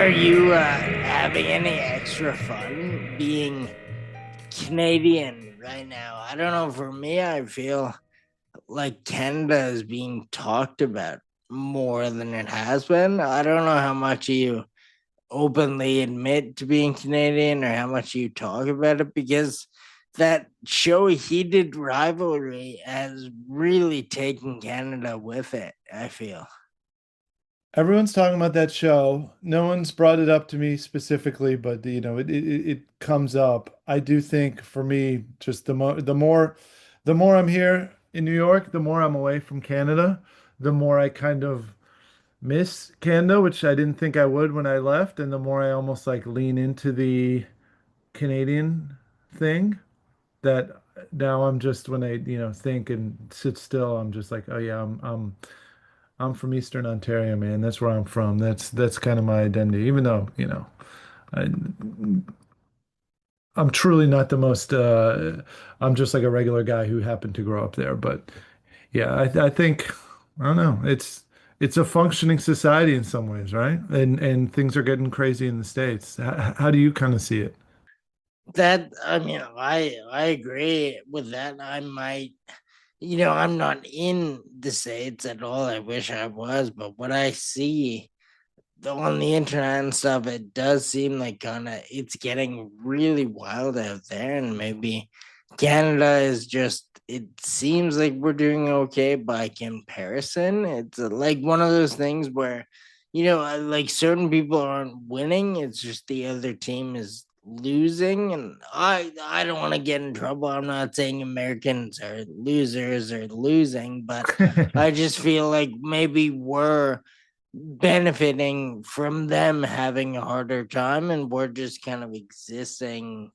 Are you having any extra fun being Canadian right now? I don't know. For me, I feel like Canada is being talked about more than it has been. I don't know how much you openly admit to being Canadian or how much you talk about it because that show Heated Rivalry has really taken Canada with it, I feel. Everyone's talking about that show. No one's brought it up to me specifically, but it comes up. I do think for me, just the more I'm here in New York, the more I'm away from Canada, the more I kind of miss Canada, which I didn't think I would when I left, and the more I almost like lean into the Canadian thing that now I'm just when I think and sit still, I'm just like, oh yeah, I'm from Eastern Ontario, man. That's where I'm from. That's kind of my identity. Even though, I I'm truly not the most I'm just like a regular guy who happened to grow up there. But yeah, I think I don't know. It's a functioning society in some ways, right? And things are getting crazy in the States. How do you kind of see it? That I mean, I agree with that. I might, I'm not in the States at all. I wish I was, but what I see on the internet and stuff, it does seem like kind of it's getting really wild out there, and maybe Canada is just. It seems like we're doing okay by comparison. It's like one of those things where, like certain people aren't winning. It's just the other team is losing, and I don't want to get in trouble. I'm not saying Americans are losers or losing, but I just feel like maybe we're benefiting from them having a harder time and we're just kind of existing,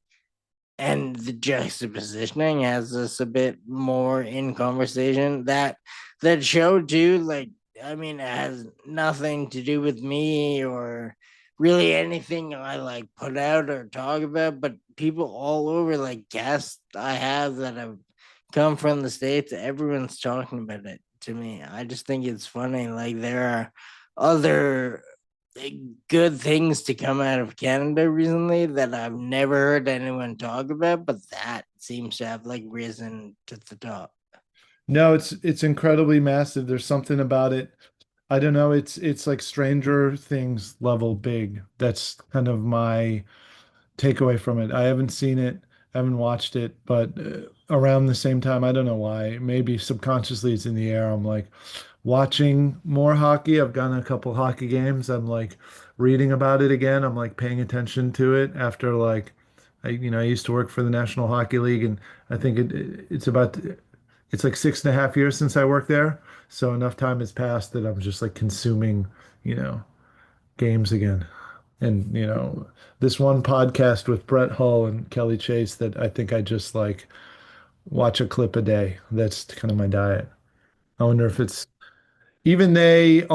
and the juxtapositioning has us a bit more in conversation. That show too, like, I mean, it has nothing to do with me or really anything I like put out or talk about, but people all over, like guests I have that have come from the States, everyone's talking about it to me. I just think it's funny. Like there are other good things to come out of Canada recently that I've never heard anyone talk about, but that seems to have like risen to the top. No, it's incredibly massive. There's something about it. I don't know. It's like Stranger Things level big. That's kind of my takeaway from it. I haven't seen it, haven't watched it, but around the same time, I don't know why. Maybe subconsciously it's in the air. I'm like watching more hockey. I've gone to a couple hockey games. I'm like reading about it again. I'm like paying attention to it after like I used to work for the National Hockey League, and I think it's like 6.5 years since I worked there. So enough time has passed that I'm just like consuming, you know, games again. And, this one podcast with Brett Hull and Kelly Chase that I think I just like watch a clip a day. That's kind of my diet. I wonder if it's even they're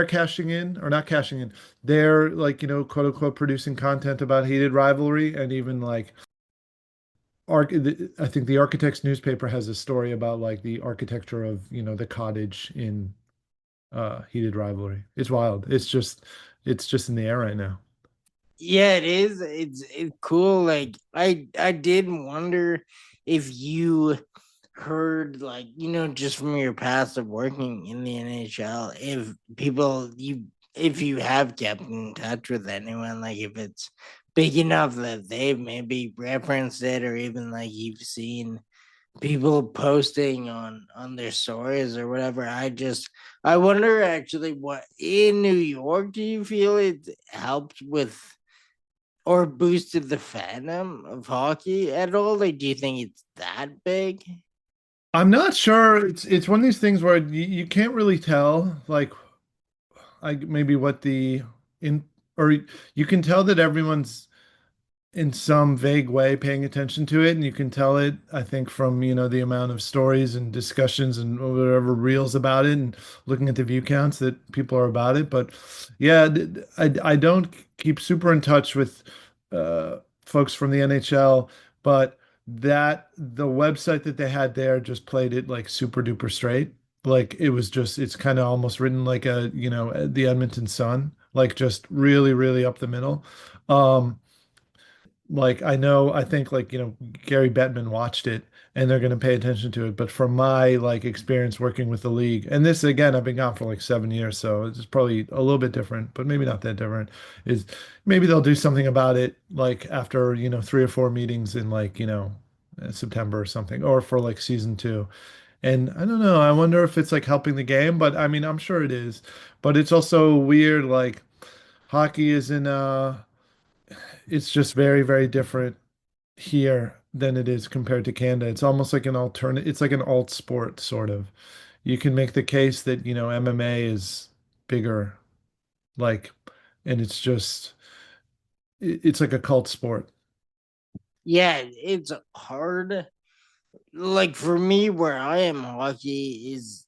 cashing in or not cashing in. They're like, quote unquote producing content about heated rivalry and even like I think the Architect's newspaper has a story about like the architecture of, the cottage in heated rivalry. It's wild. It's just in the air right now. Yeah, it is. It's cool. Like I did wonder if you heard, like, just from your past of working in the NHL, if if you have kept in touch with anyone, like if it's big enough that they've maybe referenced it, or even like you've seen people posting on their stories or whatever. I wonder actually, what in New York do you feel it helped with or boosted the fandom of hockey at all? Like, do you think it's that big? I'm not sure. It's one of these things where you can't really tell, like, maybe what the in or you can tell that everyone's in some vague way paying attention to it, and you can tell it, I think, from the amount of stories and discussions and whatever reels about it, and looking at the view counts that people are about it. But yeah, I don't keep super in touch with folks from the NHL, but that the website that they had there just played it like super duper straight. Like it was just it's kind of almost written like a, the Edmonton Sun, like just really, really up the middle. Um, like I think like, Gary Bettman watched it and they're going to pay attention to it. But from my like experience working with the league, and this again, I've been gone for like 7 years, so it's probably a little bit different, but maybe not that different, is maybe they'll do something about it like after, 3 or 4 meetings in like, September or something, or for like season 2. And I don't know, I wonder if it's like helping the game, but I mean, I'm sure it is. But it's also weird, like hockey is in it's just very, very different here than it is compared to Canada. It's almost like an alternate, it's like an alt sport sort of. You can make the case that, MMA is bigger, like, and it's just it's like a cult sport. Yeah, it's hard. Like for me, where I am, hockey is.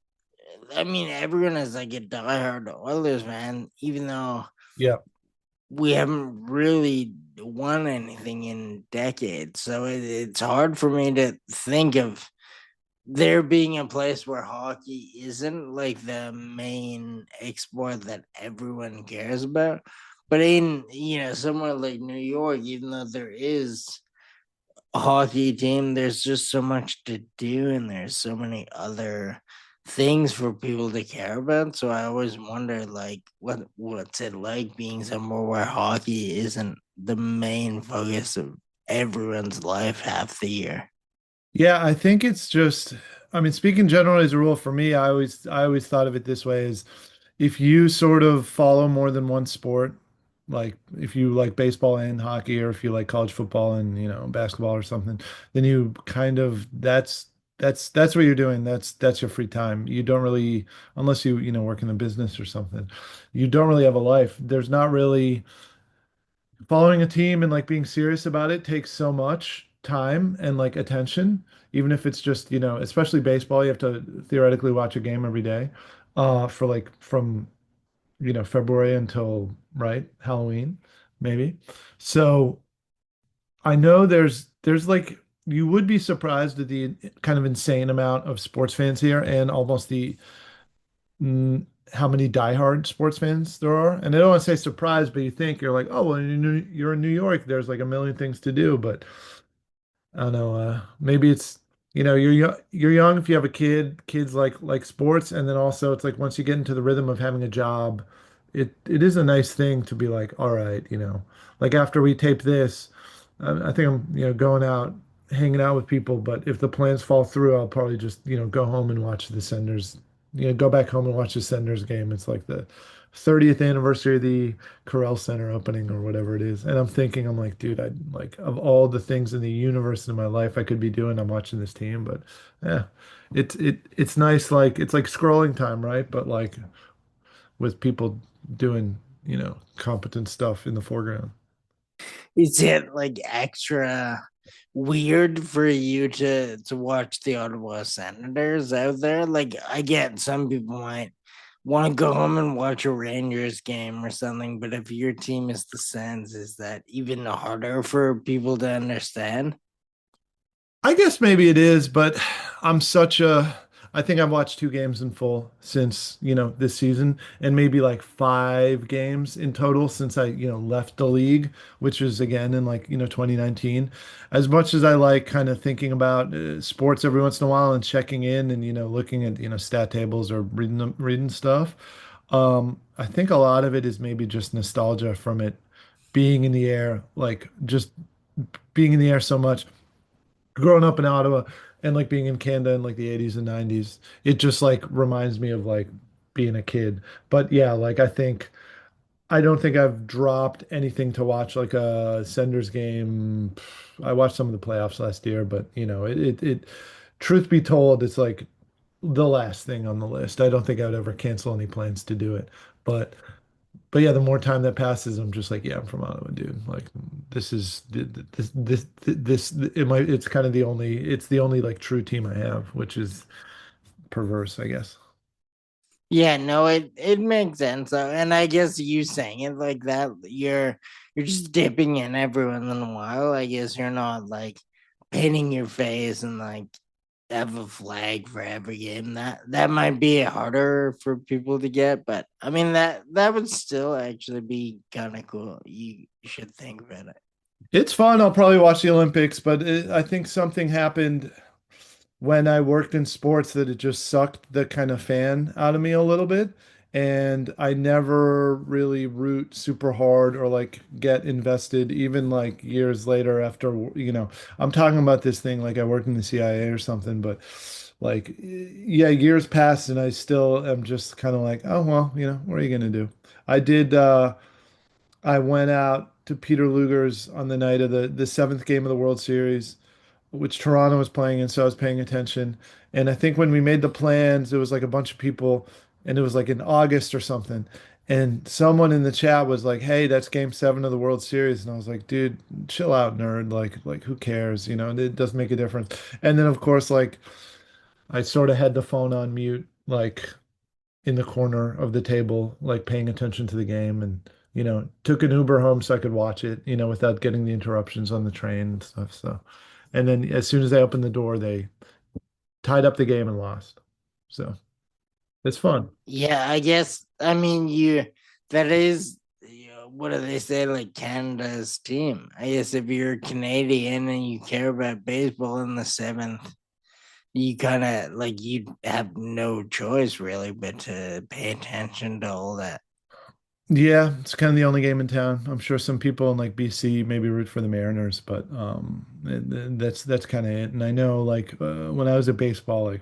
I mean, everyone is like a diehard Oilers fan, even though Yeah. we haven't really won anything in decades. So it's hard for me to think of there being a place where hockey isn't like the main export that everyone cares about. But in, somewhere like New York, even though there is a hockey team, there's just so much to do and there's so many other things for people to care about. So I always wonder like what's it like being somewhere where hockey isn't the main focus of everyone's life half the year. Yeah, I think it's just, I mean, speaking generally as a rule for me, I always thought of it this way is if you sort of follow more than one sport, like if you like baseball and hockey, or if you like college football and, basketball or something, then you kind of that's what you're doing. That's your free time. You don't really, unless you, work in the business or something, you don't really have a life. There's not really following a team and like being serious about it takes so much time and like attention, even if it's just, especially baseball, you have to theoretically watch a game every day, for like from, February until right Halloween, maybe. So I know there's like you would be surprised at the kind of insane amount of sports fans here and almost the mm, how many diehard sports fans there are. And I don't want to say surprised, but you think you're like, oh, well, you're in New York. There's like a million things to do. But I don't know. Maybe it's, you're young if you have a kid. Kids like sports, and then also it's like once you get into the rhythm of having a job, it is a nice thing to be like, all right, like after we tape this, I think I'm, going out, hanging out with people. But if the plans fall through, I'll probably just, go home and watch the Senders, go back home and watch the Senders game. It's like the 30th anniversary of the Corel Centre opening or whatever it is. And I'm thinking, I'm like, dude, I like of all the things in the universe in my life I could be doing, I'm watching this team. But yeah, it's nice. Like it's like scrolling time, right? But like with people doing, competent stuff in the foreground. Is it like extra weird for you to watch the Ottawa Senators out there? Like I get some people might want to go home and watch a Rangers game or something, but if your team is the Sens, is that even harder for people to understand? I guess maybe it is, but I'm such a I think I've watched 2 games in full since, this season, and maybe like 5 games in total since I, left the league, which was again in like, 2019. As much as I like kind of thinking about sports every once in a while and checking in and, looking at, stat tables or reading stuff, I think a lot of it is maybe just nostalgia from it being in the air, like just being in the air so much growing up in Ottawa and like being in Canada in like the 80s and 90s, it just like reminds me of like being a kid. But yeah, like I don't think I've dropped anything to watch like a Senders game. I watched some of the playoffs last year, but truth be told, it's like the last thing on the list. I don't think I would ever cancel any plans to do it. But but yeah, the more time that passes, I'm just like, yeah, I'm from Ottawa, dude. Like this is this it's kind of the only like true team I have, which is perverse, I guess. Yeah, no, it makes sense. And I guess you saying it like that, you're just dipping in every once in a while. I guess you're not like painting your face and like have a flag for every game. That might be harder for people to get, but I mean that would still actually be kind of cool. You should think about it. It's fun. I'll probably watch the Olympics, but I think something happened when I worked in sports that it just sucked the kind of fan out of me a little bit. And I never really root super hard or like get invested, even like years later after, I'm talking about this thing like I worked in the CIA or something, but like, yeah, years passed and I still am just kind of like, oh, well, what are you going to do? I did, I went out to Peter Luger's on the night of the seventh game of the World Series, which Toronto was playing in, so I was paying attention. And I think when we made the plans, it was like a bunch of people, and it was like in August or something. And someone in the chat was like, "Hey, that's Game 7 of the World Series," and I was like, "Dude, chill out, nerd. Like who cares? It doesn't make a difference." And then of course, like I sort of had the phone on mute, like in the corner of the table, like paying attention to the game, and took an Uber home so I could watch it, without getting the interruptions on the train and stuff. So, and then as soon as they opened the door, they tied up the game and lost. So it's fun. Yeah, I guess. I mean, you that is what do they say? Like Canada's team. I guess if you're Canadian and you care about baseball in the seventh, you kind of like you have no choice really but to pay attention to all that. Yeah, it's kind of the only game in town. I'm sure some people in like BC maybe root for the Mariners, but that's kind of it. And I know like when I was at baseball, like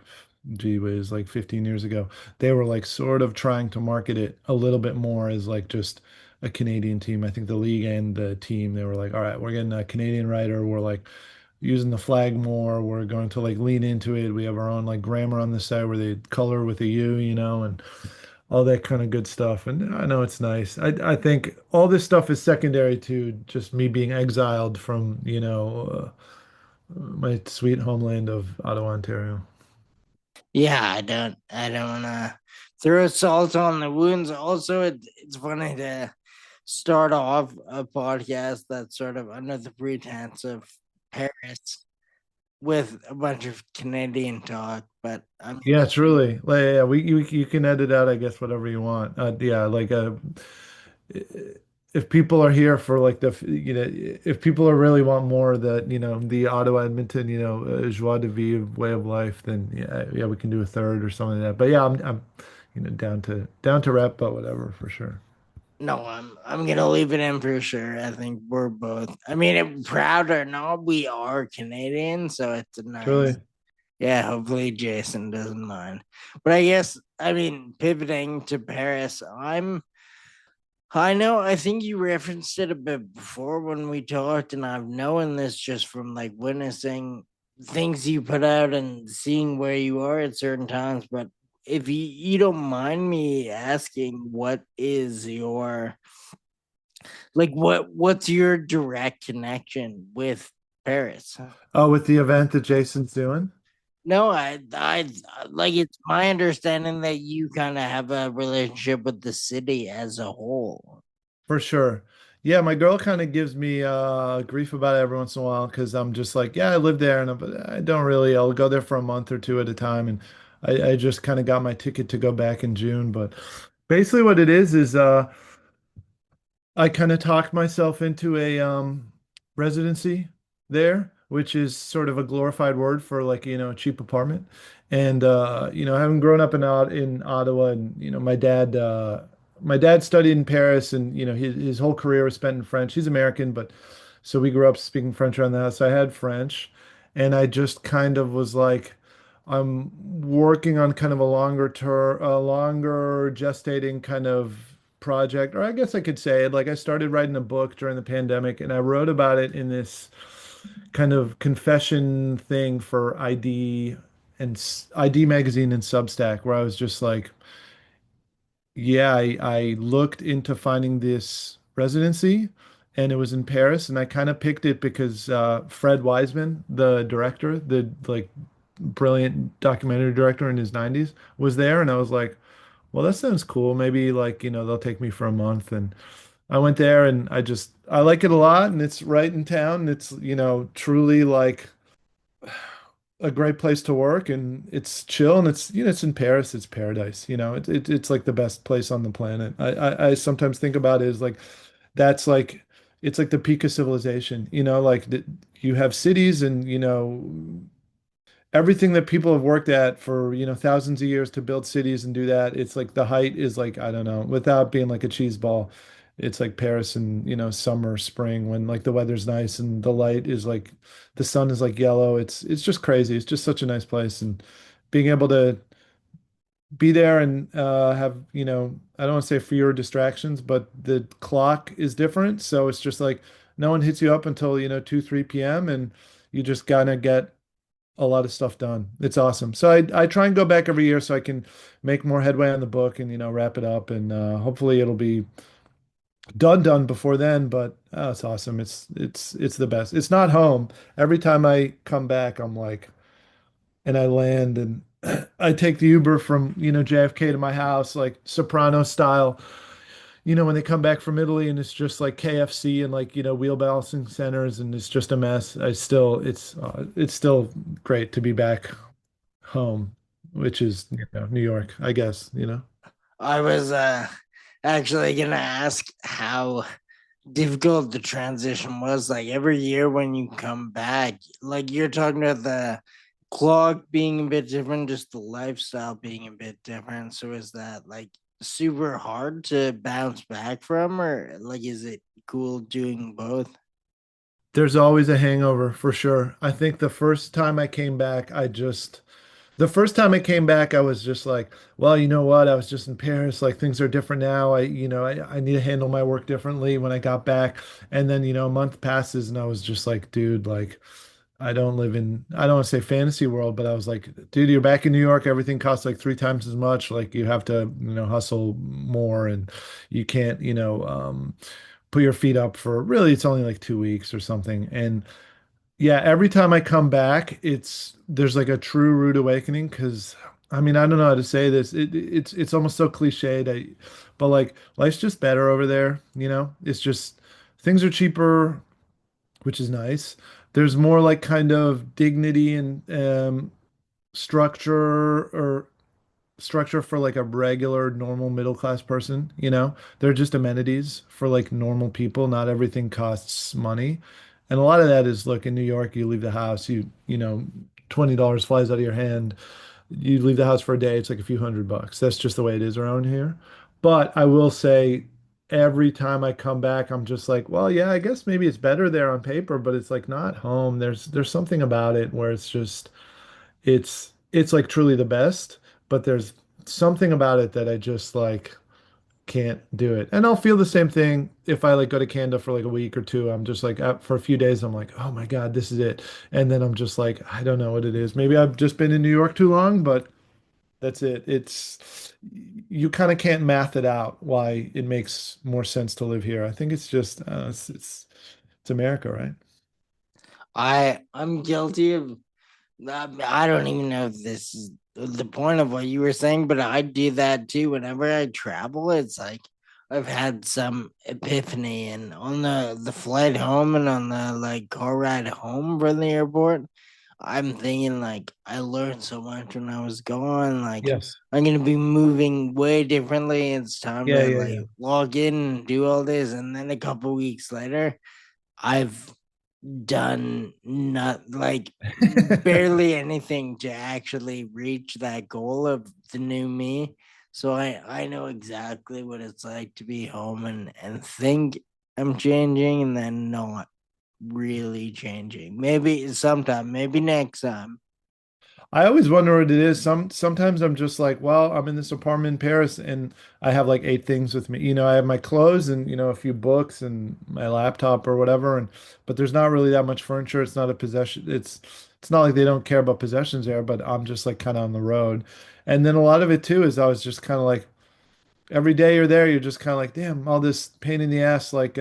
gee whiz, like 15 years ago, they were like sort of trying to market it a little bit more as like just a Canadian team. I think the league and the team, they were like, all right, we're getting a Canadian writer. We're like using the flag more. We're going to like lean into it. We have our own like grammar on the side where they color with a U, and all that kind of good stuff. And I know it's nice. I think all this stuff is secondary to just me being exiled from, my sweet homeland of Ottawa, Ontario. Yeah, I don't want to throw salt on the wounds. Also, it's funny to start off a podcast that's sort of under the pretense of Paris with a bunch of Canadian talk, but I mean, Yeah, truly. Like, yeah, you can edit out, I guess, whatever you want. Yeah, like if people are here for like if people are really want more of that, the Ottawa Edmonton, joie de vivre way of life, then yeah, we can do a third or something like that. But yeah, I'm down to rep, but whatever for sure. no, I'm gonna leave it in for sure. I think we're both. I mean, proud or not, we are Canadian, so it's a nice. Truly. Yeah, hopefully Jason doesn't mind. But I guess I mean pivoting to Paris, I know I think you referenced it a bit before when we talked, and I've known this just from like witnessing things you put out and seeing where you are at certain times. But if you don't mind me asking, what is your like what's your direct connection with Paris? Oh, with the event that Jason's doing? No, I like it's my understanding that you kind of have a relationship with the city as a whole. For sure. Yeah, my girl kind of gives me grief about it every once in a while because I'm just like, yeah, I live there, but I don't really. I'll go there for a month or two at a time, and I just kind of got my ticket to go back in June. But basically, what it is I kind of talked myself into a residency there, which is sort of a glorified word for like, a cheap apartment. And having grown up in Ottawa and my dad studied in Paris and his whole career was spent in French. He's American, but so we grew up speaking French around the house. So I had French and I just kind of was like I'm working on kind of a longer gestating kind of project, or I guess I could say it. Like I started writing a book during the pandemic, and I wrote about it in this kind of confession thing for ID magazine and Substack, where I was just like, yeah, I looked into finding this residency and it was in Paris and I kind of picked it because Fred Wiseman, the director, the like brilliant documentary director in his 90s, was there and I was like, well, that sounds cool. Maybe like, they'll take me for a month and I went there and I like it a lot and it's right in town. It's, truly like a great place to work and it's chill and it's it's in Paris, it's paradise. It's like the best place on the planet. I sometimes think about it as like that's like it's like the peak of civilization. You have cities and everything that people have worked at for thousands of years to build cities and do that. It's like the height is like I don't know, without being like a cheese ball. It's like Paris in summer, spring when like the weather's nice and the light is like the sun is like yellow. It's just crazy. It's just such a nice place and being able to be there and have I don't want to say fewer distractions, but the clock is different. So it's just like no one hits you up until 2, 3 p.m. and you just gotta get a lot of stuff done. It's awesome. So I try and go back every year so I can make more headway on the book and wrap it up and hopefully it'll be done before then. But it's awesome. It's the best. It's not home. Every time I come back, I'm like, and I land and I take the Uber from JFK to my house like Soprano style. When they come back from Italy and it's just like KFC and like wheel balancing centers and it's just a mess. It's still great to be back home, which is, New York, I guess. I was actually gonna ask how difficult the transition was. Like every year when you come back, like you're talking about the clock being a bit different, just the lifestyle being a bit different. So is that like super hard to bounce back from, or like is it cool doing both? There's always a hangover for sure. I think the first time I came back, I was just like, well, you know what? I was just in Paris. Like things are different now. I need to handle my work differently when I got back. And then, a month passes and I was just like, dude, like I don't want to say fantasy world, but I was like, dude, you're back in New York. Everything costs like three times as much. Like you have to, hustle more and you can't, put your feet up for really, it's only like 2 weeks or something. And yeah, every time I come back, there's like a true rude awakening because I mean, I don't know how to say this. It's almost so cliched, but like life's just better over there. It's just things are cheaper, which is nice. There's more like kind of dignity and structure or structure for like a regular normal middle class person. They're just amenities for like normal people. Not everything costs money. And a lot of that is, look, in New York, you leave the house, $20 flies out of your hand. You leave the house for a day, it's like a few $100. That's just the way it is around here. But I will say every time I come back, I'm just like, well, yeah, I guess maybe it's better there on paper, but it's like not home. There's something about it where it's like truly the best, but there's something about it that I just like can't do it. And I'll feel the same thing if I like go to Canada for like a week or two. I'm just like for a few days I'm like, "Oh my God, this is it." And then I'm just like, I don't know what it is. Maybe I've just been in New York too long, but that's it. It's you kind of can't math it out why it makes more sense to live here. I think it's just it's America, right? I'm guilty of. I don't even know if this is the point of what you were saying, but I do that too. Whenever I travel, it's like I've had some epiphany, and on the flight home and on the like car ride home from the airport, I'm thinking like I learned so much when I was gone. Like Yes. I'm gonna be moving way differently. It's time Yeah, to yeah, like yeah. log in and do all this, and then a couple weeks later, I've done not like barely anything to actually reach that goal of the new me. So I know exactly what it's like to be home and think I'm changing and then not really changing. Maybe sometime, maybe next time. I always wonder what it is. Sometimes I'm just like, well, I'm in this apartment in Paris and I have like 8 things with me. I have my clothes and a few books and my laptop or whatever. And but there's not really that much furniture. It's not a possession. It's not like they don't care about possessions there, but I'm just like kind of on the road. And then a lot of it too is I was just kind of like every day you're there, you're just kind of like, damn, all this pain in the ass, like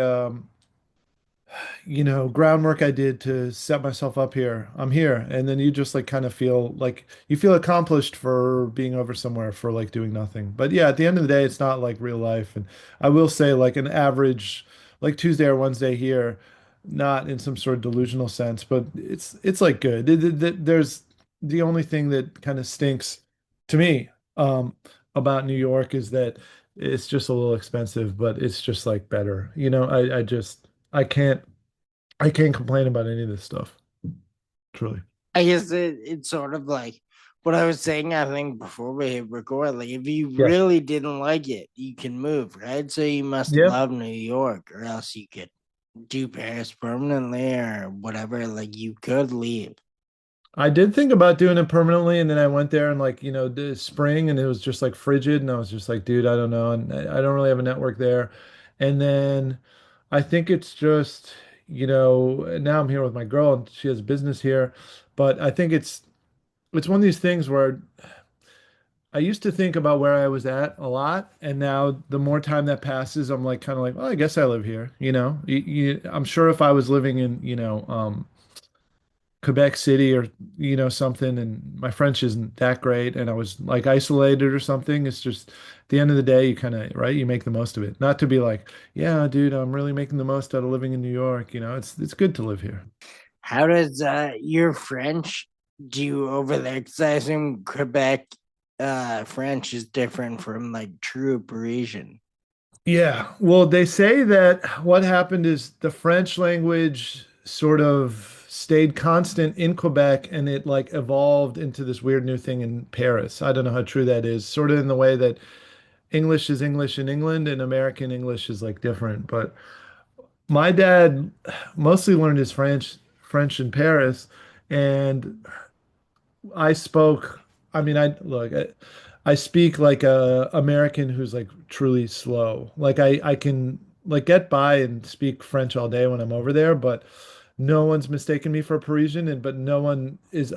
groundwork I did to set myself up here. I'm here. And then you just like kind of feel like you feel accomplished for being over somewhere for like doing nothing. But yeah, at the end of the day, it's not like real life. And I will say like an average like Tuesday or Wednesday here, not in some sort of delusional sense, but it's like good. There's the only thing that kind of stinks to me about New York is that it's just a little expensive, but it's just like better. I just I can't complain about any of this stuff, truly. I guess it's sort of like what I was saying, I think, before we hit record. Like, if you Yeah. really didn't like it, you can move, right? So you must Yeah. love New York, or else you could do Paris permanently or whatever. Like, you could leave. I did think about doing it permanently, and then I went there in like, the spring and it was just like frigid, and I was just like, dude, I don't know. And I don't really have a network there. And then I think it's just, now I'm here with my girl and she has business here, but I think it's one of these things where I used to think about where I was at a lot, and now the more time that passes, I'm like kind of like, well, I guess I live here, I'm sure if I was living in, Quebec City or something, and my French isn't that great, and I was like isolated or something. It's just at the end of the day, you kind of right, you make the most of it. Not to be like, yeah, dude, I'm really making the most out of living in New York. It's good to live here. How does your French do over there? Because I assume Quebec French is different from like true Parisian. Yeah, well, they say that what happened is the French language sort of stayed constant in Quebec and it like evolved into this weird new thing in Paris. I don't know how true that is, sort of in the way that English is English in England and American English is like different. But my dad mostly learned his French in Paris, and I spoke. I mean, I speak like a American who's like truly slow. Like I can like get by and speak French all day when I'm over there, but no one's mistaken me for a Parisian, and but no one is.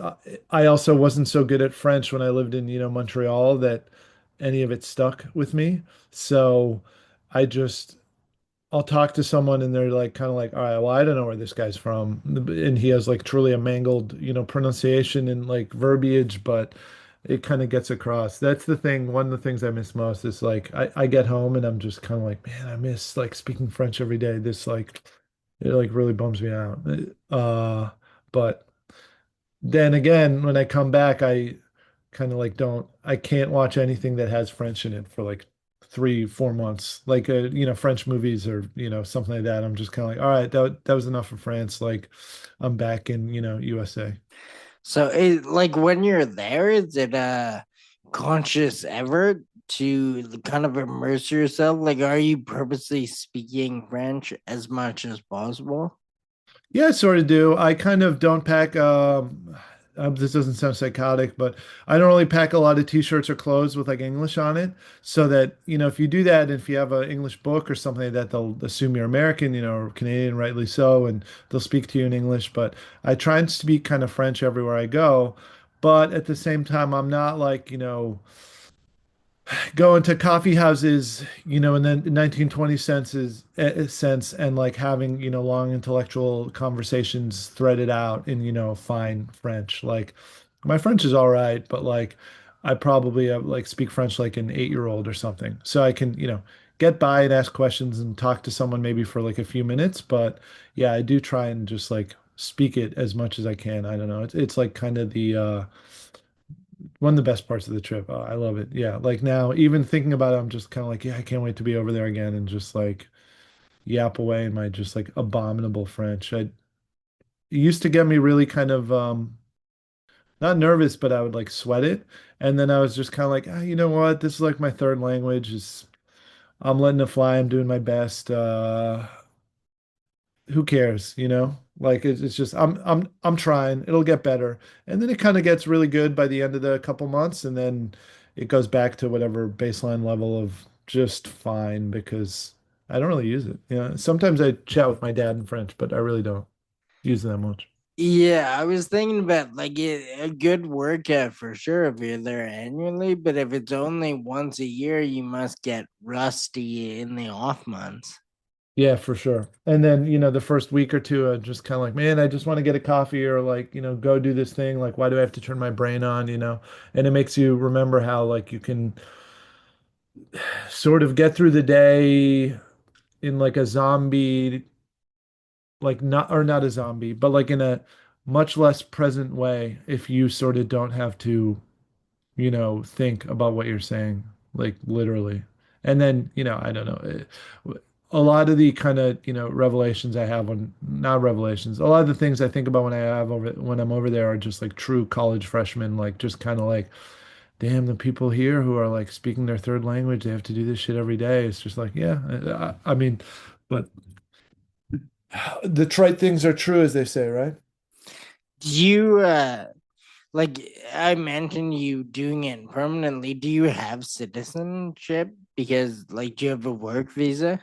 I also wasn't so good at French when I lived in, Montreal that any of it stuck with me. So I just I'll talk to someone and they're like kind of like, all right, well, I don't know where this guy's from. And he has like truly a mangled, pronunciation and like verbiage, but it kind of gets across. That's the thing. One of the things I miss most is like I get home and I'm just kind of like, man, I miss like speaking French every day. This like it like really bums me out. But then again, when I come back, I kind of like I can't watch anything that has French in it for like 3, 4 months, like French movies or something like that. I'm just kind of like, all right, that was enough for France. Like, I'm back in USA. So, like when you're there, is it a conscious effort to kind of immerse yourself? Like, are you purposely speaking French as much as possible? Yeah, I sort of do. I kind of don't pack. This doesn't sound psychotic, but I don't really pack a lot of t-shirts or clothes with like English on it, so that if you do that, if you have an English book or something like that, they'll assume you're American, or Canadian, rightly so, and they'll speak to you in English. But I try and speak kind of French everywhere I go, but at the same time, I'm not like going to coffee houses, in the 1920 sense and like having, long intellectual conversations threaded out in, fine French. Like my French is all right, but like I probably like speak French like an 8-year old or something. So I can, get by and ask questions and talk to someone maybe for like a few minutes. But yeah, I do try and just like speak it as much as I can. I don't know. It's like kind of the one of the best parts of the trip. Oh, I love it. Yeah. Like now, even thinking about it, I'm just kind of like, yeah, I can't wait to be over there again and just like yap away in my just like abominable French. It used to get me really kind of not nervous, but I would like sweat it. And then I was just kind of like, you know what? This is like my third language. Is I'm letting it fly. I'm doing my best. Who cares, Like it's just I'm trying. It'll get better. And then it kind of gets really good by the end of the couple months, and then it goes back to whatever baseline level of just fine because I don't really use it. Sometimes I chat with my dad in French, but I really don't use it that much. Yeah, I was thinking about like a good workout for sure if you're there annually, but if it's only once a year, you must get rusty in the off months. Yeah, for sure. And then, the first week or two, I just kind of like, man, I just want to get a coffee or like, go do this thing. Like, why do I have to turn my brain on? And it makes you remember how like you can sort of get through the day in like a zombie, like not or not a zombie, but like in a much less present way if you sort of don't have to, think about what you're saying, like literally. And then, I don't know. A lot of the kind of, revelations I have when, not revelations, a lot of the things I think about when I'm over there are just like true college freshmen, like just kind of like, damn, the people here who are like speaking their third language, they have to do this shit every day. It's just like, yeah, I mean, but the trite things are true, as they say, right? Do you like I mentioned you doing it permanently? Do you have citizenship? Because like, do you have a work visa?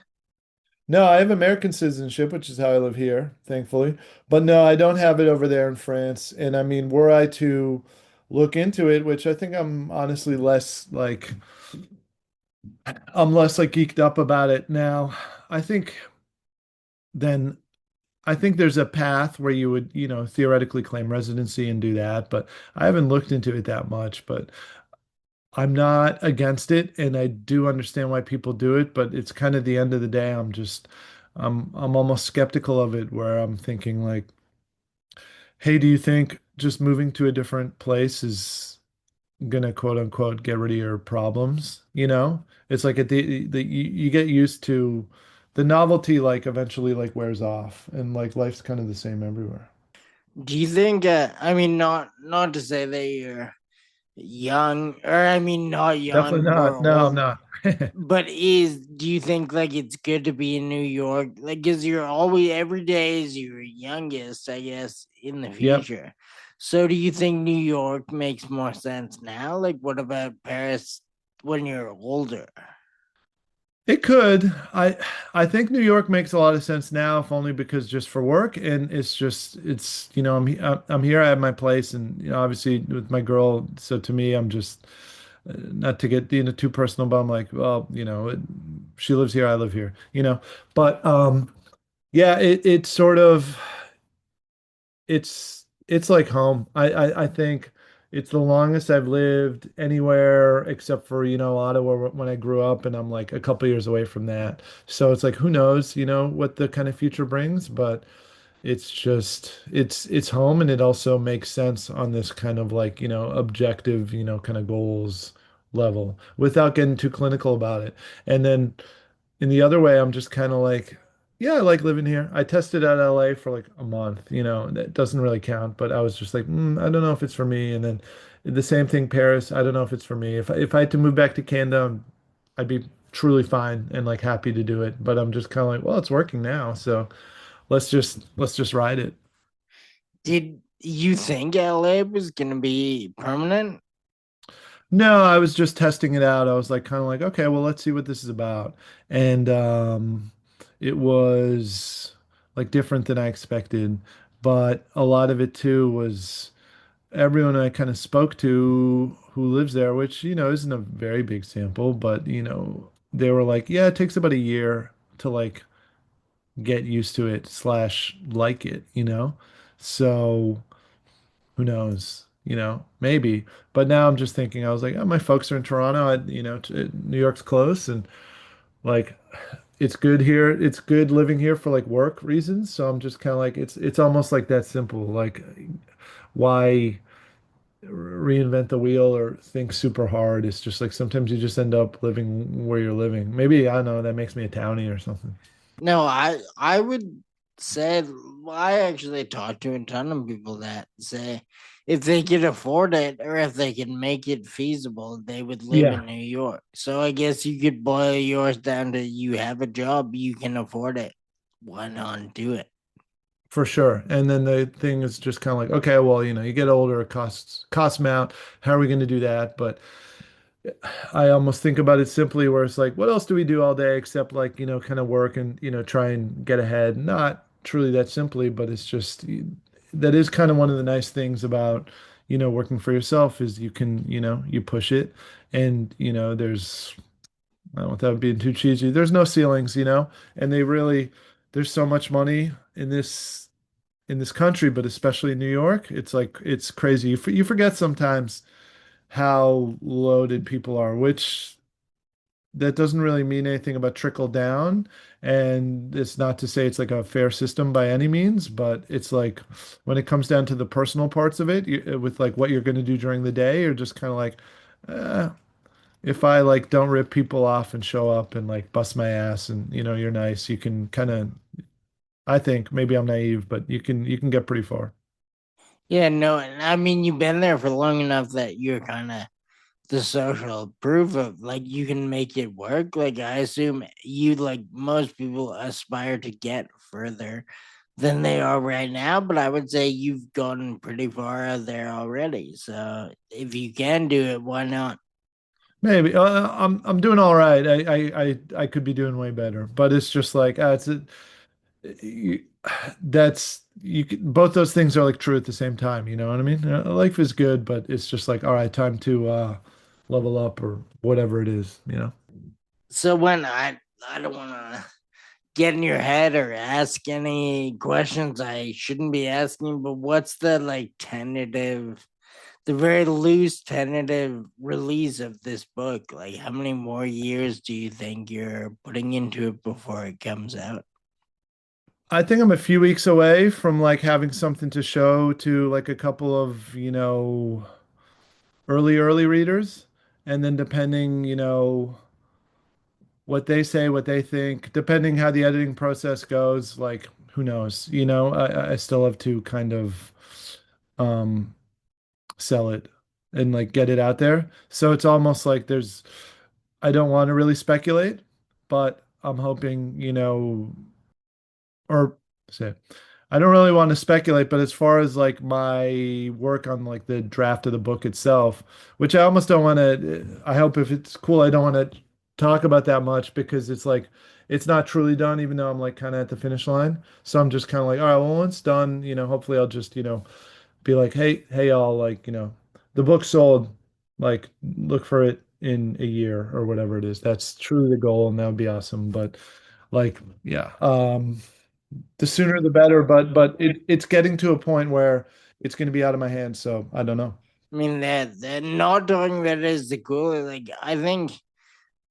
No, I have American citizenship, which is how I live here, thankfully. But no, I don't have it over there in France. And I mean, were I to look into it, which I think I'm honestly I'm less like geeked up about it now. I think then I think there's a path where you would, theoretically claim residency and do that, but I haven't looked into it that much, but I'm not against it, and I do understand why people do it, but it's kind of the end of the day. I'm almost skeptical of it, where I'm thinking like, hey, do you think just moving to a different place is gonna quote unquote get rid of your problems? It's like you get used to the novelty, like eventually like wears off, and like life's kind of the same everywhere. Do you think? I mean, not to say that you're young, or I mean, not young Definitely or not. No, I'm old, not. but do you think like it's good to be in New York? Like, because you're always every day is your youngest, I guess, in the Yep. future. So, do you think New York makes more sense now? Like, what about Paris when you're older? It could. I think New York makes a lot of sense now, if only because just for work, and I'm here. I have my place, and obviously with my girl. So to me, I'm just not to get too personal, but I'm like, well, she lives here, I live here, But yeah, it's sort of it's like home. I think it's the longest I've lived anywhere except for, Ottawa when I grew up, and I'm like a couple years away from that. So it's like who knows, what the kind of future brings, but it's home, and it also makes sense on this kind of like, objective, kind of goals level without getting too clinical about it. And then in the other way, I'm just kind of like, yeah, I like living here. I tested out LA for like a month, that doesn't really count, but I was just like, I don't know if it's for me. And then the same thing, Paris, I don't know if it's for me. If I had to move back to Canada, I'd be truly fine and like happy to do it. But I'm just kind of like, well, it's working now, so let's just ride it. Did you think LA was gonna be permanent? No, I was just testing it out. I was like kind of like, okay, well, let's see what this is about. And it was like different than I expected, but a lot of it too was everyone I kind of spoke to who lives there, which, isn't a very big sample, but they were like, yeah, it takes about a year to like get used to it slash like it, So who knows? Maybe. But now I'm just thinking, I was like, oh, my folks are in Toronto. New York's close, and like, it's good here. It's good living here for like work reasons. So I'm just kind of like, it's almost like that simple. Like, why reinvent the wheel or think super hard? It's just like sometimes you just end up living where you're living. Maybe, I don't know, that makes me a townie or something. No, I would say I actually talked to a ton of people that say if they could afford it or if they can make it feasible, they would live Yeah. in New York. So I guess you could boil yours down to you have a job, you can afford it. Why not do it? For sure. And then the thing is just kind of like, okay, well, you get older, it costs amount. How are we going to do that? But I almost think about it simply where it's like, what else do we do all day except like, kind of work and, try and get ahead? Not truly that simply, but it's just that is kind of one of the nice things about, working for yourself is you can, you push it, and, I don't want that being too cheesy. There's no ceilings, and there's so much money in this country, but especially in New York, it's like it's crazy. You forget sometimes how loaded people are, which that doesn't really mean anything about trickle down. And it's not to say it's like a fair system by any means, but it's like when it comes down to the personal parts of it, with like what you're going to do during the day, you're just kind of like, eh, if I like don't rip people off and show up and like bust my ass and you're nice, you can kind of, I think maybe I'm naive, but you can get pretty far. Yeah, no, and I mean you've been there for long enough that you're kind of the social proof of like you can make it work. Like I assume you like most people aspire to get further than they are right now, but I would say you've gotten pretty far out there already. So if you can do it, why not? Maybe I'm doing all right. I could be doing way better, but it's just like you, that's both those things are like true at the same time. You know what I mean? Life is good, but it's just like all right, time to level up or whatever it is. You know. So when I don't want to get in your head or ask any questions I shouldn't be asking, but what's the like tentative, the very loose tentative release of this book? Like, how many more years do you think you're putting into it before it comes out? I think I'm a few weeks away from like having something to show to like a couple of, early readers. And then depending, what they say, what they think, depending how the editing process goes, like who knows? I still have to kind of um sell it and like get it out there. So it's almost like I don't want to really speculate, but I'm hoping, or say I don't really want to speculate, but as far as like my work on like the draft of the book itself, which I almost don't want to, I hope if it's cool, I don't want to talk about that much because it's like it's not truly done, even though I'm like kind of at the finish line. So I'm just kind of like, all right, well, when it's done, hopefully I'll just, be like, hey, y'all, like, the book's sold, like, look for it in a year or whatever it is. That's truly the goal, and that would be awesome. But like, yeah, the sooner the better. But it's getting to a point where it's going to be out of my hands. So I don't know. I mean, that not doing that is the cool. Like, I think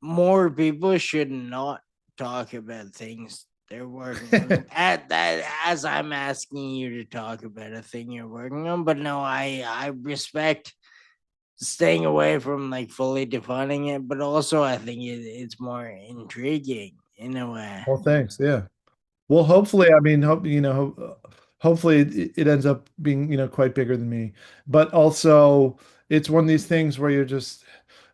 more people should not talk about things they're working on at that as I'm asking you to talk about a thing you're working on. But no, I respect staying away from like fully defining it, but also I think it's more intriguing in a way. Well, thanks. Yeah. Well, hopefully, I mean, hopefully it ends up being, quite bigger than me. But also, it's one of these things where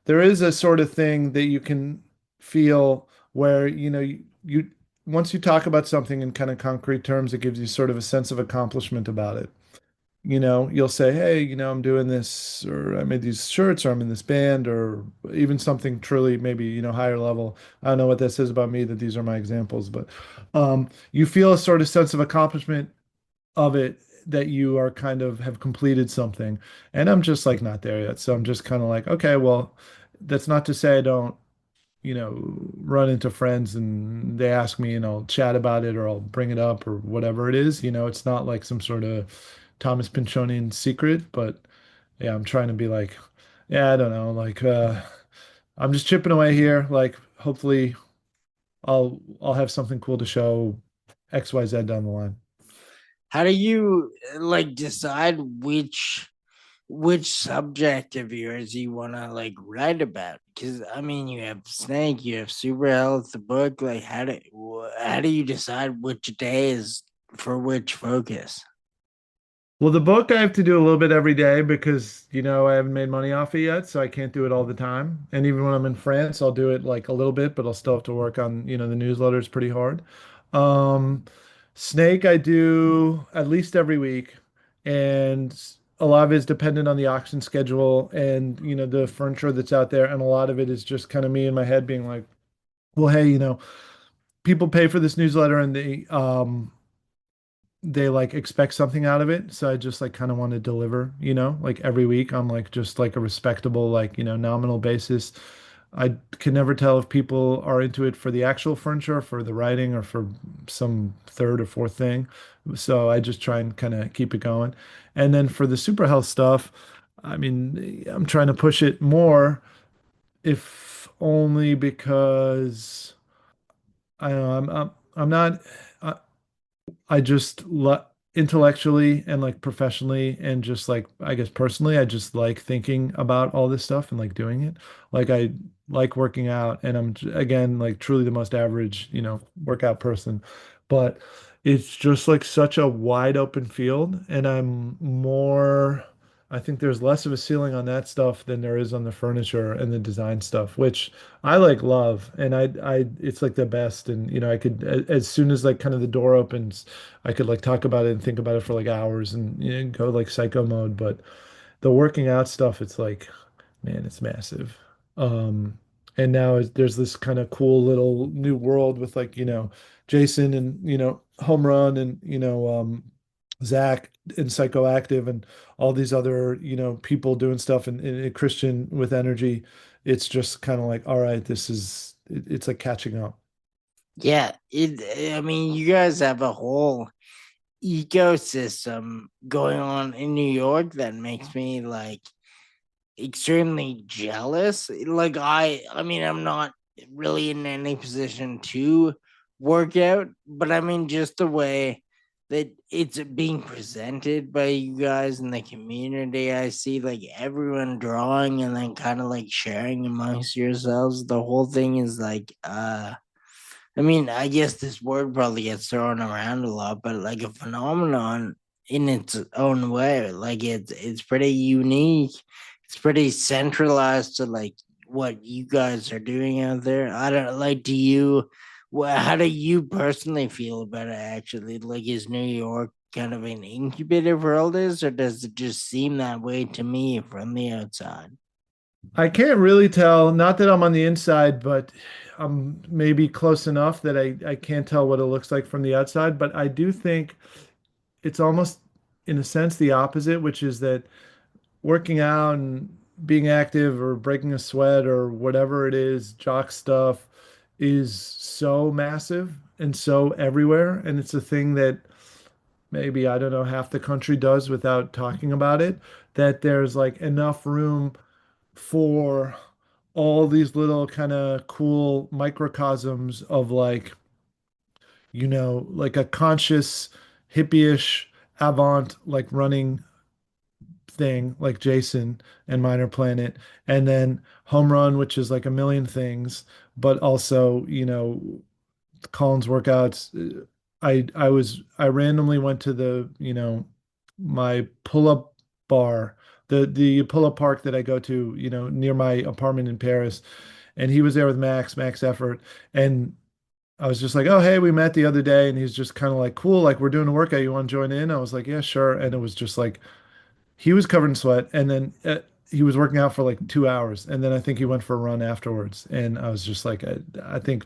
there is a sort of thing that you can feel where, once you talk about something in kind of concrete terms, it gives you sort of a sense of accomplishment about it. You'll say, hey, I'm doing this, or I made these shirts, or I'm in this band, or even something truly maybe, higher level. I don't know what that says about me that these are my examples, but you feel a sort of sense of accomplishment of it that you are kind of have completed something. And I'm just like not there yet. So I'm just kind of like, okay, well, that's not to say I don't run into friends and they ask me and I'll chat about it or I'll bring it up or whatever it is. It's not like some sort of Thomas Pinchonian secret, but yeah, I'm trying to be like, yeah, I don't know, like I'm just chipping away here. Like hopefully I'll have something cool to show XYZ down the line. How do you like decide which subject of yours you want to like write about? Because I mean, you have Snake, you have Super Health, the book. Like, how do you decide which day is for which focus? Well, the book I have to do a little bit every day because, I haven't made money off it yet, so I can't do it all the time. And even when I'm in France, I'll do it like a little bit, but I'll still have to work on, the newsletters pretty hard. Um, Snake I do at least every week, and a lot of it is dependent on the auction schedule and, the furniture that's out there, and a lot of it is just kind of me in my head being like, well, hey, people pay for this newsletter and they like expect something out of it. So I just like kind of want to deliver, like every week on like just like a respectable, like, nominal basis. I can never tell if people are into it for the actual furniture, for the writing, or for some third or fourth thing. So I just try and kind of keep it going. And then for the super health stuff, I mean, I'm trying to push it more if only because I don't know, I'm not I just intellectually and like professionally and just like I guess personally, I just like thinking about all this stuff and like doing it. Like I like working out, and again like truly the most average, workout person. But it's just like such a wide open field, and I think there's less of a ceiling on that stuff than there is on the furniture and the design stuff, which I like love, and it's like the best. And I could, as soon as like kind of the door opens, I could like talk about it and think about it for like hours and go like psycho mode. But the working out stuff, it's like, man, it's massive. Um, and now there's this kind of cool little new world with like, Jason and, Home Run and, Zach and Psychoactive and all these other, people doing stuff and Christian with energy. It's just kind of like, all right, it's like catching up. Yeah, I mean, you guys have a whole ecosystem going on in New York that makes me like extremely jealous. Like I mean, I'm not really in any position to work out, but I mean, just the way that it's being presented by you guys in the community, I see like everyone drawing and then kind of like sharing amongst yourselves. The whole thing is like I mean, I guess this word probably gets thrown around a lot, but like a phenomenon in its own way. Like it's pretty unique. It's pretty centralized to like what you guys are doing out there. I don't like. Do you? How do you personally feel about it? Actually, like, is New York kind of an incubator for all this, or does it just seem that way to me from the outside? I can't really tell, not that I'm on the inside, but I'm maybe close enough that I can't tell what it looks like from the outside. But I do think it's almost, in a sense, the opposite, which is that working out and being active or breaking a sweat or whatever it is, jock stuff is so massive and so everywhere. And it's a thing that maybe, I don't know, half the country does without talking about it, that there's like enough room for all these little kind of cool microcosms of like, like a conscious hippie-ish avant like running thing like Jason and Minor Planet, and then Home Run, which is like a million things, but also, Colin's workouts. I randomly went to my pull-up bar, the pull-up park that I go to, near my apartment in Paris, and he was there with Max Effort, and I was just like, oh, hey, we met the other day, and he's just kind of like, cool, like we're doing a workout. You want to join in? I was like, yeah, sure. And it was just like he was covered in sweat, and then he was working out for like 2 hours, and then I think he went for a run afterwards. And I was just like, I think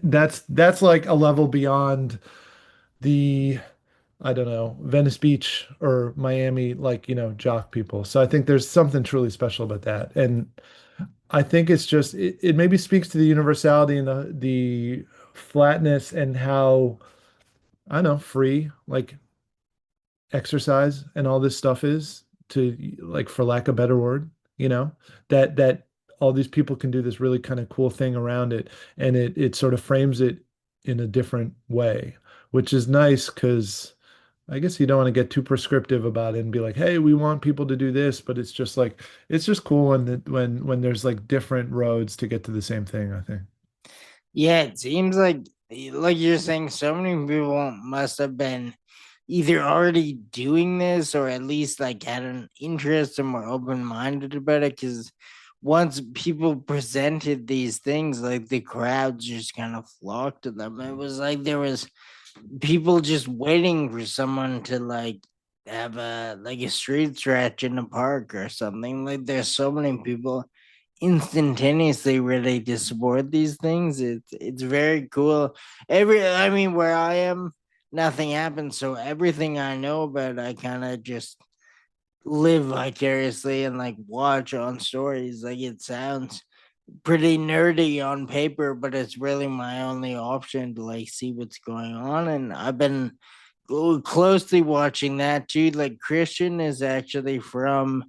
that's like a level beyond the, I don't know, Venice Beach or Miami, like, jock people. So I think there's something truly special about that. And I think it's just it maybe speaks to the universality and the flatness and how, I don't know, free like exercise and all this stuff is, to like, for lack of a better word, that all these people can do this really kind of cool thing around it, and it sort of frames it in a different way, which is nice because I guess you don't want to get too prescriptive about it and be like, hey, we want people to do this, but it's just like it's just cool when there's like different roads to get to the same thing, I think. Yeah, it seems like you're saying so many people must have been either already doing this or at least like had an interest and were open minded about it. Because once people presented these things, like the crowds just kind of flocked to them. It was like there was people just waiting for someone to like have a street stretch in the park or something. Like there's so many people instantaneously ready to support these things. It's very cool. I mean, where I am, nothing happens. So everything I know about, I kind of just live vicariously and like watch on stories. Like it sounds pretty nerdy on paper, but it's really my only option to like see what's going on. And I've been closely watching that too. Like Christian is actually from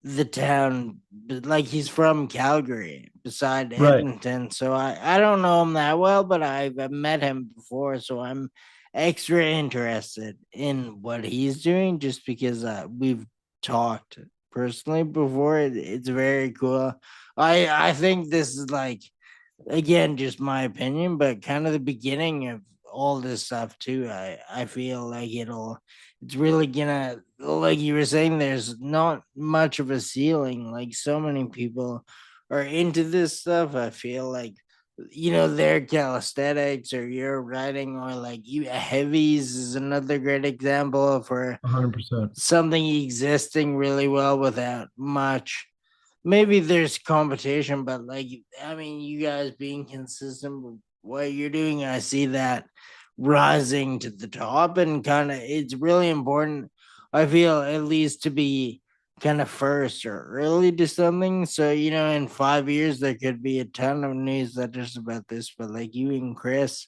the town, like he's from Calgary beside Right. Edmonton. So I don't know him that well, but I've met him before. So I'm extra interested in what he's doing just because we've talked personally before. It's very cool. I think this is like, again, just my opinion, but kind of the beginning of all this stuff too. I feel like it's really gonna, like you were saying, there's not much of a ceiling. Like so many people are into this stuff. I feel like, their calisthenics or your writing, or like you heavies is another great example for 100%. something existing really well without much. Maybe there's competition, but like, I mean, you guys being consistent with what you're doing, I see that rising to the top, and kind of it's really important. I feel at least to be kind of first or early to something. So, in 5 years, there could be a ton of newsletters about this, but like you and Chris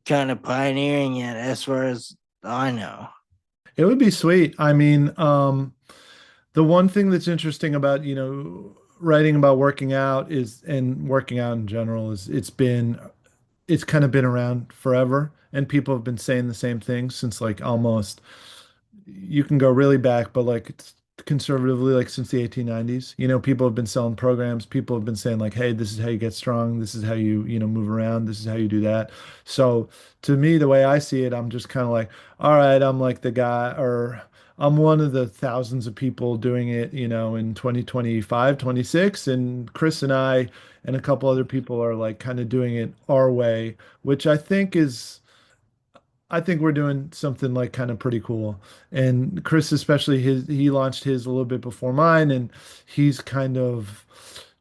kind of pioneering it as far as I know. It would be sweet. I mean, the one thing that's interesting about, writing about working out is, and working out in general is it's kind of been around forever, and people have been saying the same thing since like almost, you can go really back, but like it's conservatively like since the 1890s. People have been selling programs. People have been saying like, hey, this is how you get strong. This is how you move around. This is how you do that. So to me, the way I see it, I'm just kind of like, all right, I'm like the guy, or I'm one of the thousands of people doing it, in 2025, 26, and Chris and I and a couple other people are like kind of doing it our way, which I think we're doing something like kind of pretty cool. And Chris, especially, he launched his a little bit before mine, and he's kind of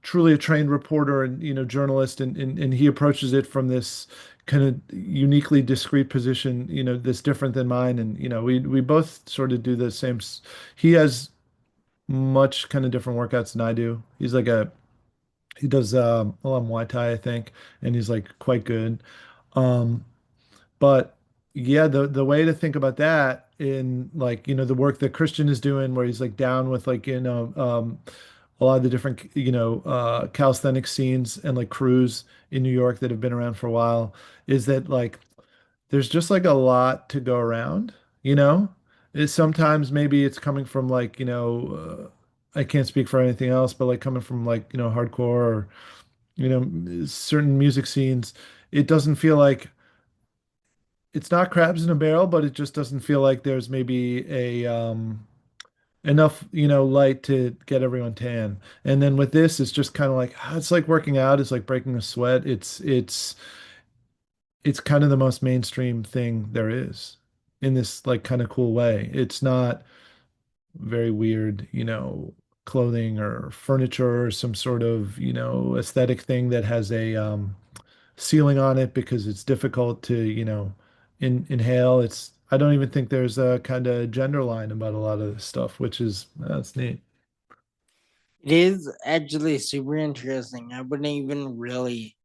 truly a trained reporter and journalist, and he approaches it from this kind of uniquely discreet position, that's different than mine. And we both sort of do the same. He has much kind of different workouts than I do. He does a lot of Muay Thai, I think, and he's like quite good. Um, but yeah, the way to think about that in like, the work that Christian is doing, where he's like down with like, a lot of the different, calisthenic scenes and like crews in New York that have been around for a while, is that like there's just like a lot to go around, you know? Sometimes maybe it's coming from like, I can't speak for anything else, but like coming from like, hardcore or, certain music scenes, it doesn't feel like it's not crabs in a barrel, but it just doesn't feel like there's maybe a enough, light to get everyone tan. And then with this, it's just kind of like it's like working out, it's like breaking a sweat. It's kind of the most mainstream thing there is in this like kind of cool way. It's not very weird, clothing or furniture or some sort of, aesthetic thing that has a ceiling on it because it's difficult to, inhale. I don't even think there's a kind of gender line about a lot of this stuff, which is that's neat. It is actually super interesting. I wouldn't even really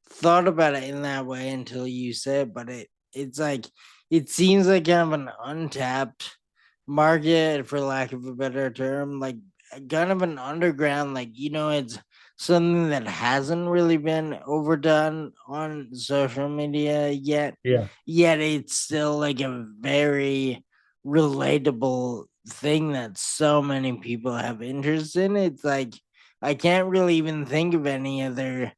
thought about it in that way until you said, but it's like it seems like kind of an untapped market, for lack of a better term, like kind of an underground, like it's something that hasn't really been overdone on social media yet. Yeah. Yet it's still like a very relatable thing that so many people have interest in. It's like I can't really even think of any other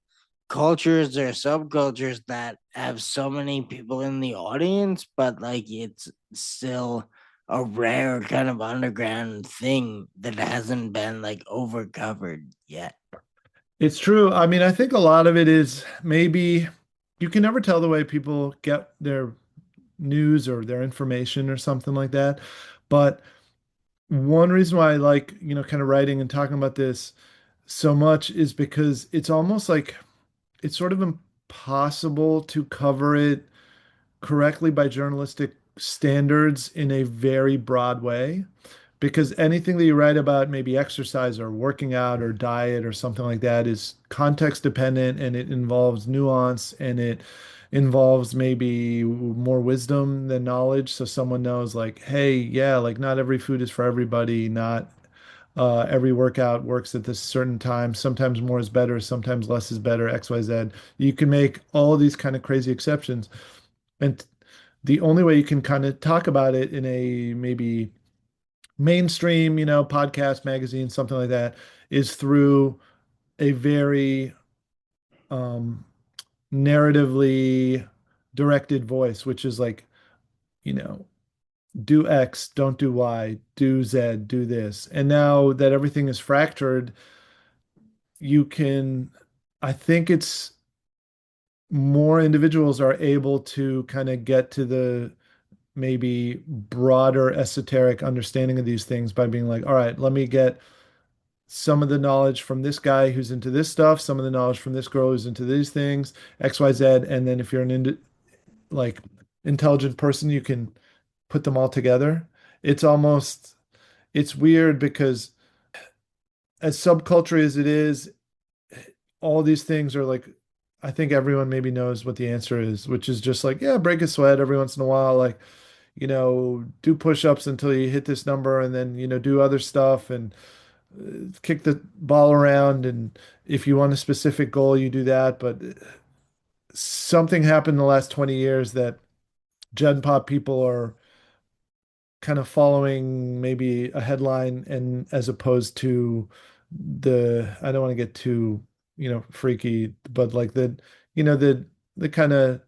cultures or subcultures that have so many people in the audience, but like it's still a rare kind of underground thing that hasn't been like over covered yet. It's true. I mean, I think a lot of it is maybe you can never tell the way people get their news or their information or something like that. But one reason why I like, kind of writing and talking about this so much is because it's almost like it's sort of impossible to cover it correctly by journalistic standards in a very broad way. Because anything that you write about, maybe exercise or working out or diet or something like that, is context dependent and it involves nuance and it involves maybe more wisdom than knowledge. So someone knows, like, hey, yeah, like not every food is for everybody, not Every workout works at this certain time. Sometimes more is better, sometimes less is better, XYZ. You can make all these kind of crazy exceptions. And the only way you can kind of talk about it in a maybe mainstream, podcast, magazine, something like that, is through a very um, narratively directed voice, which is like, you know, do X, don't do Y, do Z, do this. And now that everything is fractured, you can, I think it's more individuals are able to kind of get to the maybe broader esoteric understanding of these things by being like, all right, let me get some of the knowledge from this guy who's into this stuff, some of the knowledge from this girl who's into these things, XYZ. And then if you're like intelligent person, you can put them all together. It's almost, it's weird because as subculture as it is, all these things are like, I think everyone maybe knows what the answer is, which is just like, yeah, break a sweat every once in a while, like, do push-ups until you hit this number and then, do other stuff and kick the ball around. And if you want a specific goal, you do that. But something happened in the last 20 years that Gen Pop people are kind of following maybe a headline and as opposed to I don't want to get too, freaky, but like the kind of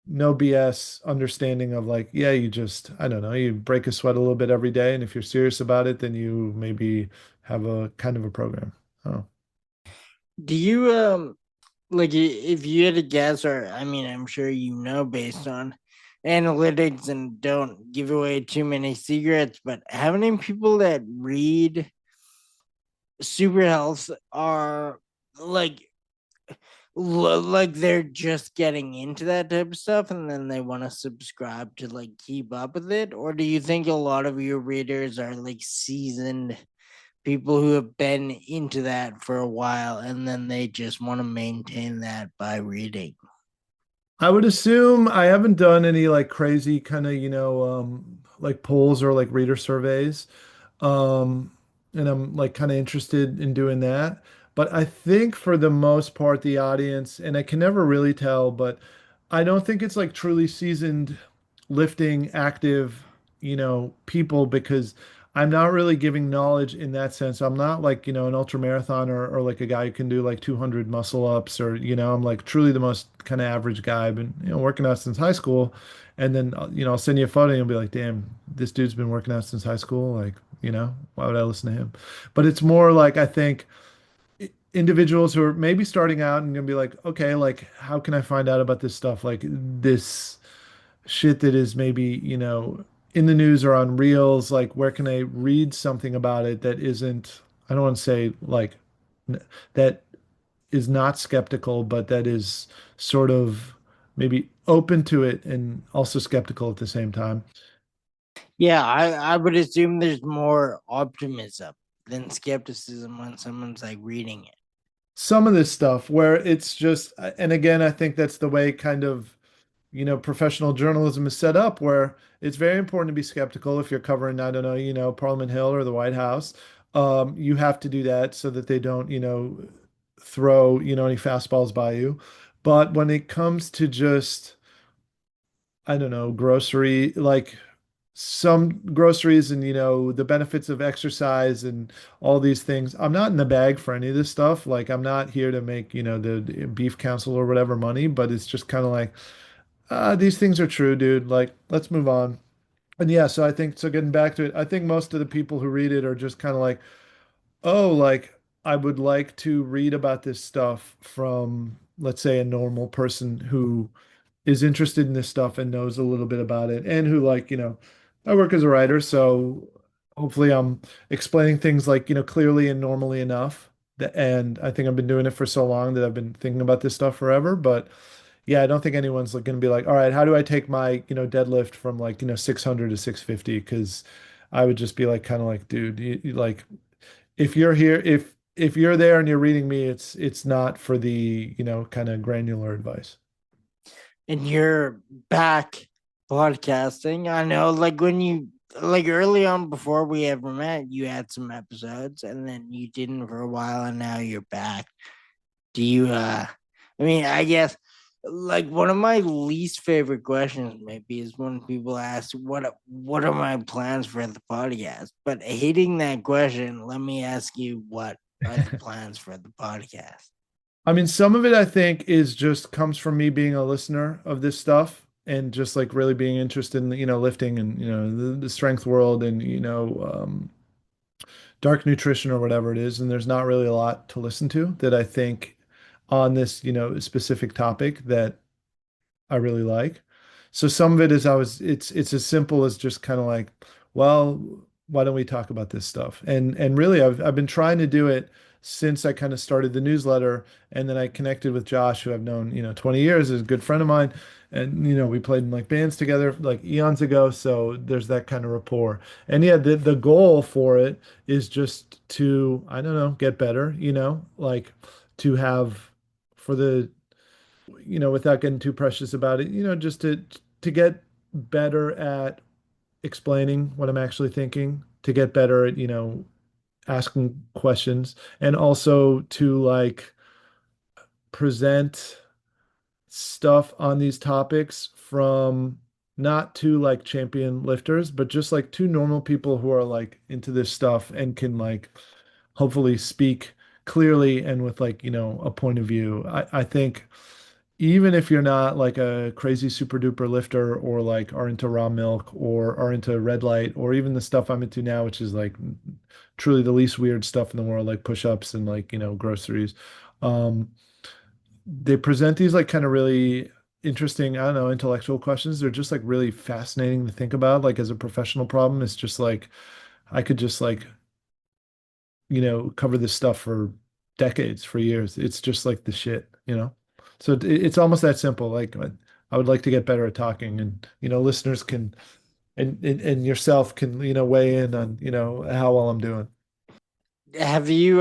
no BS understanding of like, yeah, you just, I don't know, you break a sweat a little bit every day. And if you're serious about it, then you maybe have a kind of a program. Oh. Do you like if you had a guess, or I mean, I'm sure you know based on analytics and don't give away too many secrets, but how many people that read super health are like like they're just getting into that type of stuff and then they want to subscribe to like keep up with it? Or do you think a lot of your readers are like seasoned people who have been into that for a while and then they just want to maintain that by reading? I would assume I haven't done any like crazy kind of, like polls or like reader surveys. Um, and I'm like kind of interested in doing that. But I think for the most part, the audience, and I can never really tell, but I don't think it's like truly seasoned, lifting, active, people because I'm not really giving knowledge in that sense. I'm not like, an ultra marathon or like a guy who can do like 200 muscle ups or, I'm like truly the most kind of average guy. I've been, working out since high school. And then, I'll send you a photo and you'll be like, damn, this dude's been working out since high school. Like, why would I listen to him? But it's more like, I think individuals who are maybe starting out and gonna be like, okay, like, how can I find out about this stuff? Like this shit that is maybe, in the news or on reels, like where can I read something about it that isn't, I don't want to say like that is not skeptical, but that is sort of maybe open to it and also skeptical at the same time. Yeah, I would assume there's more optimism than skepticism when someone's like reading it. Some of this stuff where it's just, and again, I think that's the way kind of, professional journalism is set up, where it's very important to be skeptical if you're covering, I don't know, Parliament Hill or the White House. You have to do that so that they don't, throw, any fastballs by you. But when it comes to just, I don't know, grocery, like some groceries and, the benefits of exercise and all these things, I'm not in the bag for any of this stuff. Like, I'm not here to make, the beef council or whatever money, but it's just kind of like, these things are true, dude. Like, let's move on. And yeah, so I think, so getting back to it, I think most of the people who read it are just kind of like, oh, like, I would like to read about this stuff from, let's say, a normal person who is interested in this stuff and knows a little bit about it and who like, I work as a writer, so hopefully I'm explaining things like, clearly and normally enough. And I think I've been doing it for so long that I've been thinking about this stuff forever. But yeah, I don't think anyone's like going to be like, all right, how do I take my, deadlift from like, 600 to 650? Because I would just be like, kind of like, dude, like if you're here, if you're there and you're reading me, it's not for the, kind of granular advice. And you're back podcasting. I know, like when you like early on before we ever met, you had some episodes and then you didn't for a while and now you're back. Do you I mean, I guess like one of my least favorite questions maybe is when people ask what are my plans for the podcast? But hating that question, let me ask you, what are the plans for the podcast? I mean, some of it I think is just comes from me being a listener of this stuff and just like really being interested in, lifting and, the strength world and, dark nutrition or whatever it is. And there's not really a lot to listen to that I think on this, specific topic that I really like. So some of it is it's as simple as just kind of like, well, why don't we talk about this stuff? And really I've been trying to do it since I kind of started the newsletter, and then I connected with Josh, who I've known, 20 years, is a good friend of mine. And we played in like bands together like eons ago. So there's that kind of rapport. And yeah, the goal for it is just to, I don't know, get better, like to have for the without getting too precious about it, just to get better at explaining what I'm actually thinking, to get better at, asking questions, and also to like present stuff on these topics from not two like champion lifters, but just like two normal people who are like into this stuff and can like hopefully speak clearly and with like, a point of view. I think even if you're not like a crazy super duper lifter or like are into raw milk or are into red light or even the stuff I'm into now, which is like truly the least weird stuff in the world, like push-ups and like, groceries. Um, they present these like kind of really interesting, I don't know, intellectual questions. They're just like really fascinating to think about. Like as a professional problem, it's just like I could just like, cover this stuff for decades, for years. It's just like the shit. So it's almost that simple. Like I would like to get better at talking, and listeners can and yourself can weigh in on how well I'm doing. Have you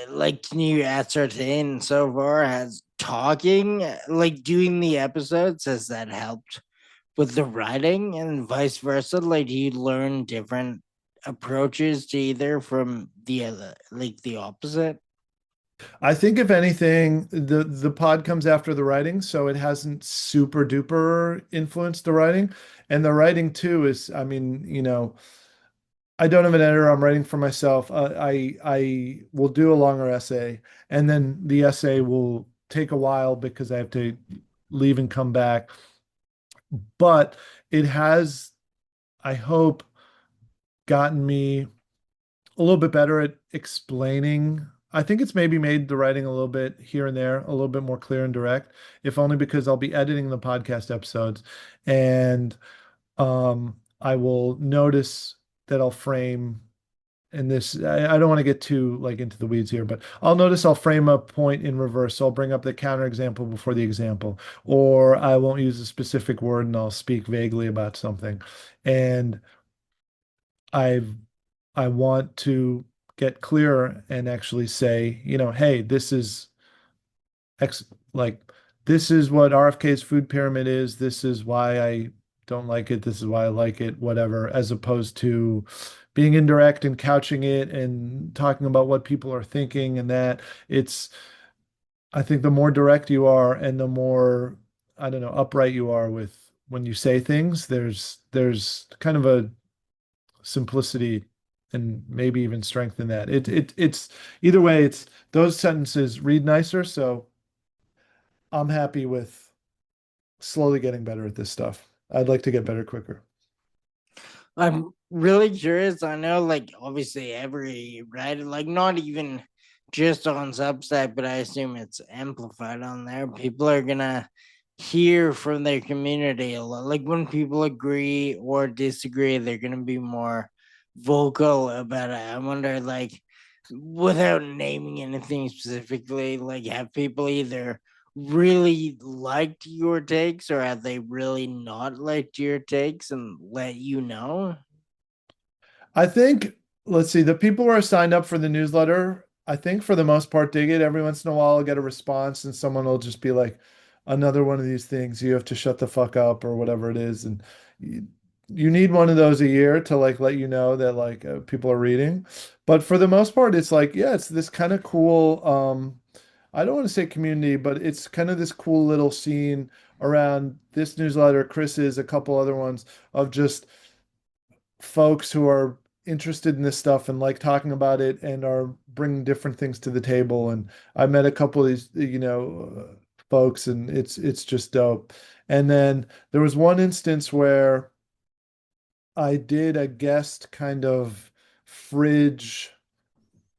like can you ascertain so far, has talking like doing the episodes, has that helped with the writing and vice versa? Like do you learn different approaches to either from the other, like the opposite? I think if anything, the pod comes after the writing, so it hasn't super duper influenced the writing. And the writing too is, I mean, I don't have an editor. I'm writing for myself. I will do a longer essay, and then the essay will take a while because I have to leave and come back. But it has, I hope, gotten me a little bit better at explaining. I think it's maybe made the writing a little bit here and there, a little bit more clear and direct, if only because I'll be editing the podcast episodes, and I will notice that I'll frame. And this, I don't want to get too like into the weeds here, but I'll notice I'll frame a point in reverse. So I'll bring up the counter example before the example, or I won't use a specific word and I'll speak vaguely about something. And I've I want to get clearer and actually say, hey, this is X, like this is what RFK's food pyramid is. This is why I don't like it. This is why I like it, whatever, as opposed to being indirect and couching it and talking about what people are thinking and that it's, I think the more direct you are and the more, I don't know, upright you are with when you say things, there's kind of a simplicity and maybe even strength in that. It's either way, it's those sentences read nicer, so I'm happy with slowly getting better at this stuff. I'd like to get better quicker. I'm really curious. I know, like, obviously, every writer, like, not even just on Substack, but I assume it's amplified on there. People are gonna hear from their community a lot. Like, when people agree or disagree, they're gonna be more vocal about it. I wonder, like, without naming anything specifically, like, have people either really liked your takes or have they really not liked your takes and let you know? I think, let's see, the people who are signed up for the newsletter, I think for the most part dig it. Every once in a while, I'll get a response and someone will just be like, another one of these things, you have to shut the fuck up or whatever it is. And you need one of those a year to like let you know that like people are reading. But for the most part, it's like, yeah, it's this kind of cool, I don't want to say community, but it's kind of this cool little scene around this newsletter, Chris's, a couple other ones of just folks who are interested in this stuff and like talking about it and are bringing different things to the table. And I met a couple of these, folks, and it's just dope. And then there was one instance where I did a guest kind of fridge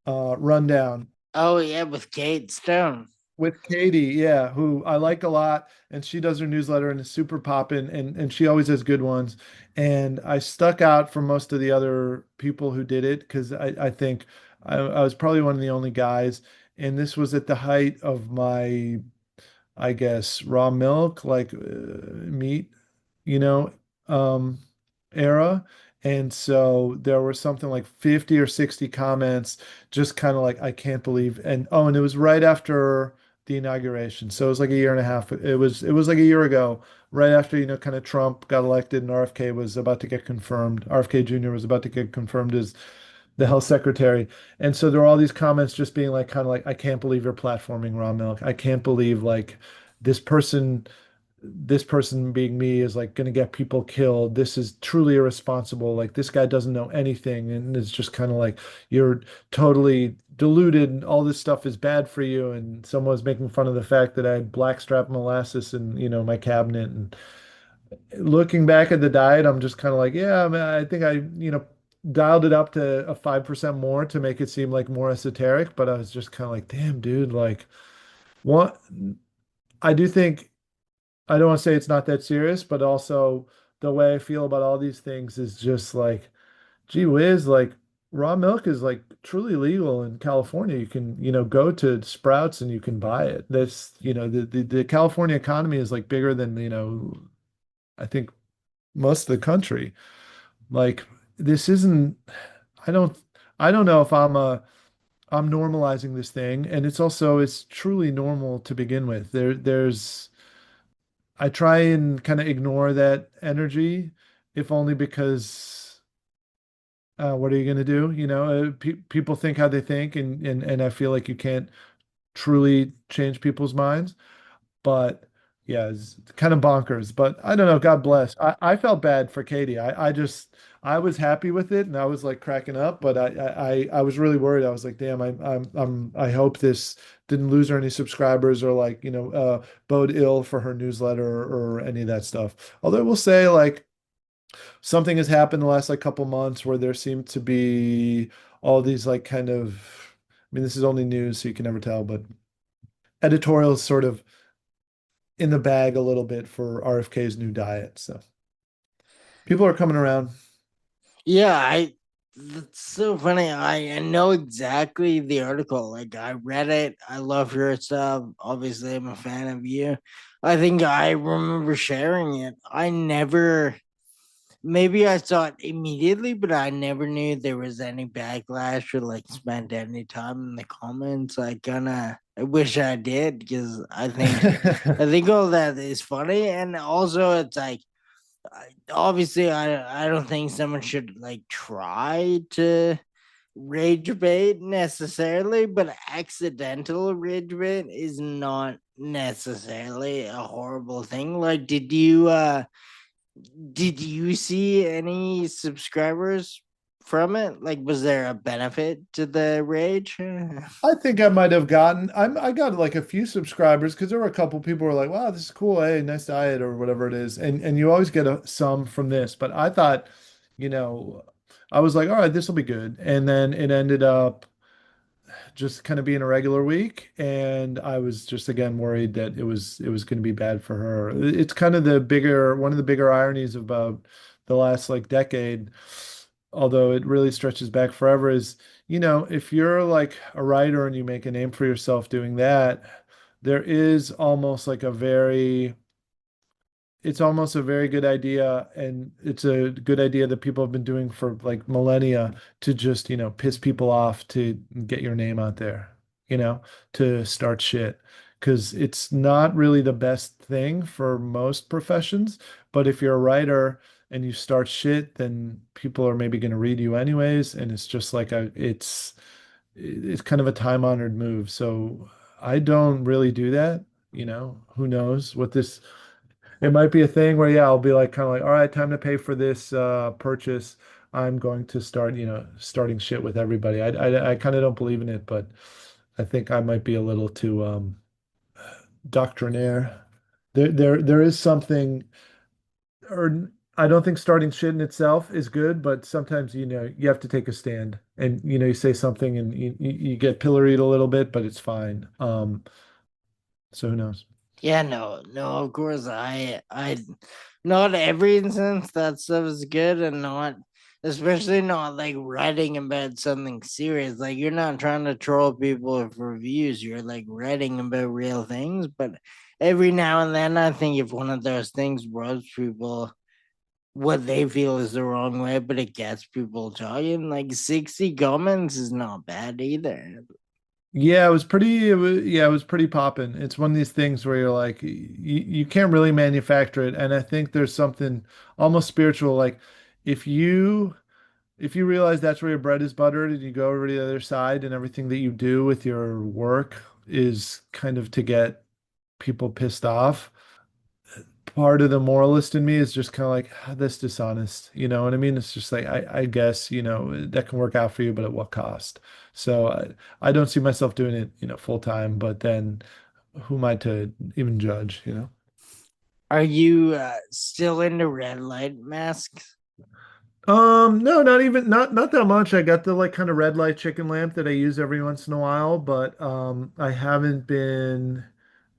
rundown Oh yeah, with Kate Stone. with Katie, yeah, who I like a lot, and she does her newsletter and is super poppin', and she always has good ones. And I stuck out from most of the other people who did it because I think I was probably one of the only guys, and this was at the height of my, I guess, raw milk, like meat, you know, um, era. And so there were something like 50 or 60 comments, just kind of like, I can't believe. And oh, and it was right after the inauguration. So it was like a year and a half. It was like a year ago, right after, kind of Trump got elected and RFK was about to get confirmed. RFK Jr. was about to get confirmed as the health secretary. And so there were all these comments just being like, kind of like, I can't believe you're platforming raw milk. I can't believe like this person this person being me is like going to get people killed. This is truly irresponsible. Like this guy doesn't know anything. And it's just kind of like you're totally deluded and all this stuff is bad for you. And someone's making fun of the fact that I had blackstrap molasses in, my cabinet. And looking back at the diet, I'm just kind of like, yeah, I mean, I think I, dialed it up to a 5% more to make it seem like more esoteric. But I was just kind of like, damn, dude, like what I do think I don't want to say it's not that serious, but also the way I feel about all these things is just like, gee whiz, like raw milk is like truly legal in California. You can, go to Sprouts and you can buy it. That's, the California economy is like bigger than, I think most of the country. Like this isn't, I don't, I don't know if I'm normalizing this thing. And it's truly normal to begin with. I try and kind of ignore that energy, if only because what are you going to do? People think how they think, and I feel like you can't truly change people's minds. But yeah, it's kind of bonkers. But I don't know. God bless. I felt bad for Katie. I was happy with it, and I was like cracking up. But I was really worried. I was like, damn, I hope this didn't lose her any subscribers or like bode ill for her newsletter or any of that stuff. Although we'll say like something has happened the last like couple months where there seemed to be all these like kind of. I mean, this is only news, so you can never tell, but editorials sort of in the bag a little bit for RFK's new diet. So people are coming around. Yeah, I that's so funny. I know exactly the article. Like I read it. I love your stuff. Obviously, I'm a fan of you. I think I remember sharing it. I never maybe I saw it immediately, but I never knew there was any backlash or like spent any time in the comments. I wish I did because I think all that is funny, and also it's like obviously I don't think someone should like try to rage bait necessarily, but accidental rage bait is not necessarily a horrible thing. Like did you see any subscribers from it? Like was there a benefit to the rage? I think I might have I got like a few subscribers because there were a couple people who were like, wow, this is cool. Hey, nice diet or whatever it is. And you always get some from this. But I thought, you know, I was like, all right, this will be good. And then it ended up just kind of being a regular week. And I was just again worried that it was going to be bad for her. It's kind of one of the bigger ironies about the last like decade, although it really stretches back forever, is, if you're like a writer and you make a name for yourself doing that, there is almost like it's almost a very good idea, and it's a good idea that people have been doing for like millennia to just, piss people off to get your name out there, to start shit. Because it's not really the best thing for most professions. But if you're a writer and you start shit, then people are maybe going to read you anyways, and it's just like it's kind of a time-honored move. So I don't really do that. Who knows what this it might be a thing where, yeah, I'll be like kind of like, all right, time to pay for this purchase. I'm going to start, starting shit with everybody. I kind of don't believe in it, but I think I might be a little too doctrinaire. There is something, or I don't think starting shit in itself is good, but sometimes, you have to take a stand and, you say something and you get pilloried a little bit, but it's fine. So who knows? Yeah, no, no, of course, I, not every instance that stuff is good, and not, especially not like writing about something serious. Like, you're not trying to troll people for views, you're like writing about real things. But every now and then, I think if one of those things rubs people what they feel is the wrong way, but it gets people talking, like 60 comments is not bad either. Yeah, it was pretty popping. It's one of these things where you're like, you can't really manufacture it. And I think there's something almost spiritual. Like if you if you realize that's where your bread is buttered and you go over to the other side and everything that you do with your work is kind of to get people pissed off, part of the moralist in me is just kind of like, that's dishonest. You know what I mean? It's just like, I guess, that can work out for you, but at what cost? So I don't see myself doing it, full time, but then who am I to even judge? Are you still into red light masks? No, not that much. I got the like kind of red light chicken lamp that I use every once in a while, but I haven't been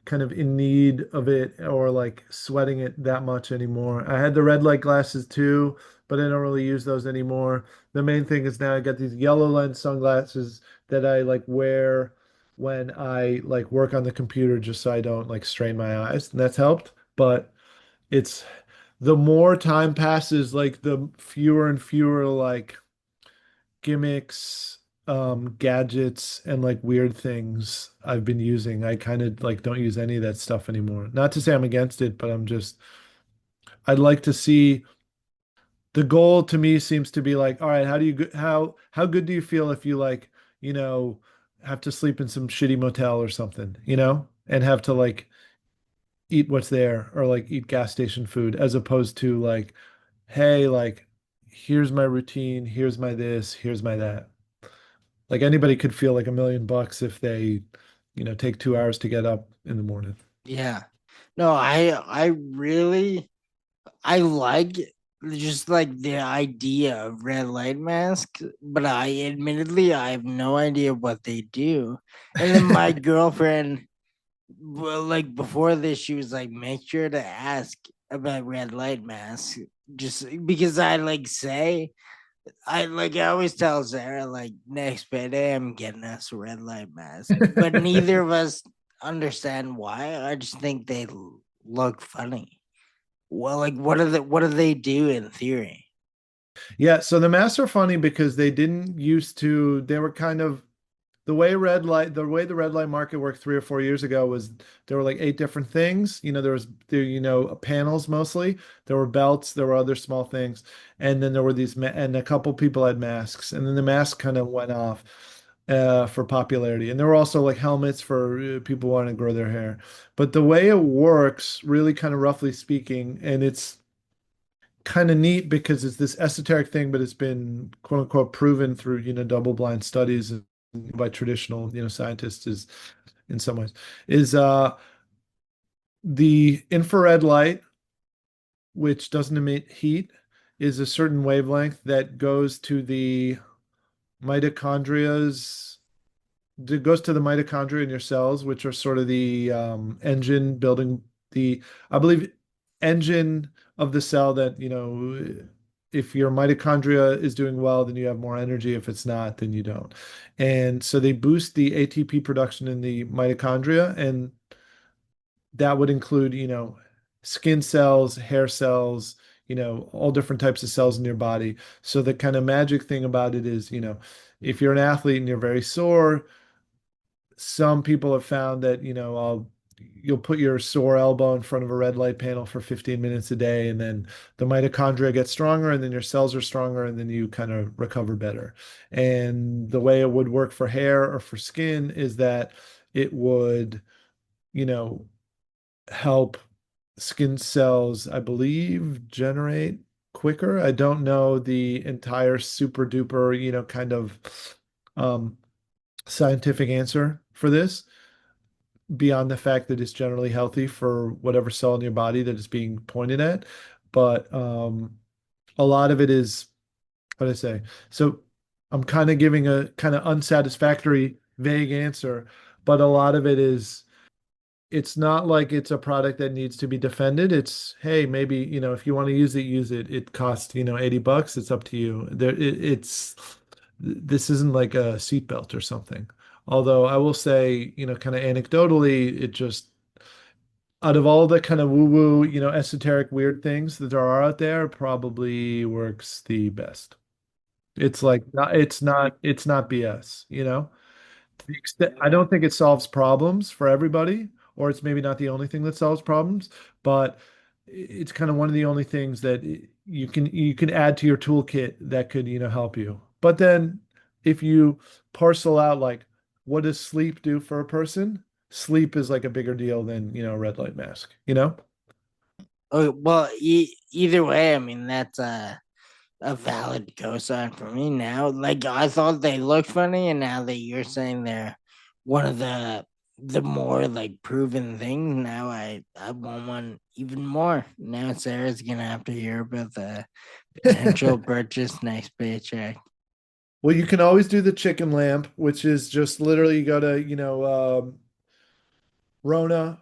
kind of in need of it or like sweating it that much anymore. I had the red light glasses too, but I don't really use those anymore. The main thing is now I got these yellow lens sunglasses that I like wear when I like work on the computer just so I don't like strain my eyes, and that's helped. But it's the more time passes, like the fewer and fewer like gimmicks, gadgets, and like weird things I've been using. I kind of like don't use any of that stuff anymore. Not to say I'm against it, but I'd like to see the goal to me seems to be like, all right, how good do you feel if you like, you know, have to sleep in some shitty motel or something, and have to like eat what's there or like eat gas station food as opposed to like, hey, like here's my routine, here's my this, here's my that. Like anybody could feel like $1 million if they, take 2 hours to get up in the morning. Yeah. No, I really I like just like the idea of red light masks, but I have no idea what they do. And then my girlfriend, well, like before this, she was like, make sure to ask about red light masks. Just because I always tell Sarah, like, next payday I'm getting us a red light mask. But neither of us understand why. I just think they look funny. Well, like, what do they do in theory? Yeah, so the masks are funny because they didn't used to, they were kind of the way the red light market worked 3 or 4 years ago was there were like 8 different things. Panels mostly. There were belts, there were other small things, and then there were and a couple people had masks, and then the mask kind of went off for popularity. And there were also like helmets for people wanting to grow their hair. But the way it works, really kind of roughly speaking, and it's kind of neat because it's this esoteric thing, but it's been quote unquote proven through, double blind studies by traditional, scientists is in some ways is the infrared light, which doesn't emit heat, is a certain wavelength that goes to the mitochondria's it goes to the mitochondria in your cells, which are sort of the engine building I believe, engine of the cell that, if your mitochondria is doing well, then you have more energy. If it's not, then you don't. And so they boost the ATP production in the mitochondria, and that would include, skin cells, hair cells, all different types of cells in your body. So the kind of magic thing about it is, if you're an athlete and you're very sore, some people have found that, you'll put your sore elbow in front of a red light panel for 15 minutes a day, and then the mitochondria get stronger, and then your cells are stronger, and then you kind of recover better. And the way it would work for hair or for skin is that it would, you know, help skin cells, I believe, generate quicker. I don't know the entire super duper, kind of um, scientific answer for this beyond the fact that it's generally healthy for whatever cell in your body that is being pointed at. But a lot of it is, what do I say? So I'm kind of giving a kind of unsatisfactory, vague answer, but a lot of it is it's not like it's a product that needs to be defended. It's, hey, maybe, if you want to use it, use it. It costs, $80. It's up to you. This isn't like a seatbelt or something. Although I will say, kind of anecdotally, it just, out of all the kind of woo-woo, esoteric weird things that there are out there, probably works the best. It's like, it's not BS, To the extent, I don't think it solves problems for everybody, or it's maybe not the only thing that solves problems, but it's kind of one of the only things that you can add to your toolkit that could, help you. But then if you parcel out like what does sleep do for a person? Sleep is like a bigger deal than, a red light mask, you know? Oh, well, either way, I mean, that's a valid cosign for me now. Like I thought they looked funny, and now that you're saying they're one of the more like proven things, now I want one even more. Now Sarah's gonna have to hear about the potential purchase next paycheck. Well, you can always do the chicken lamp, which is just literally you go to, Rona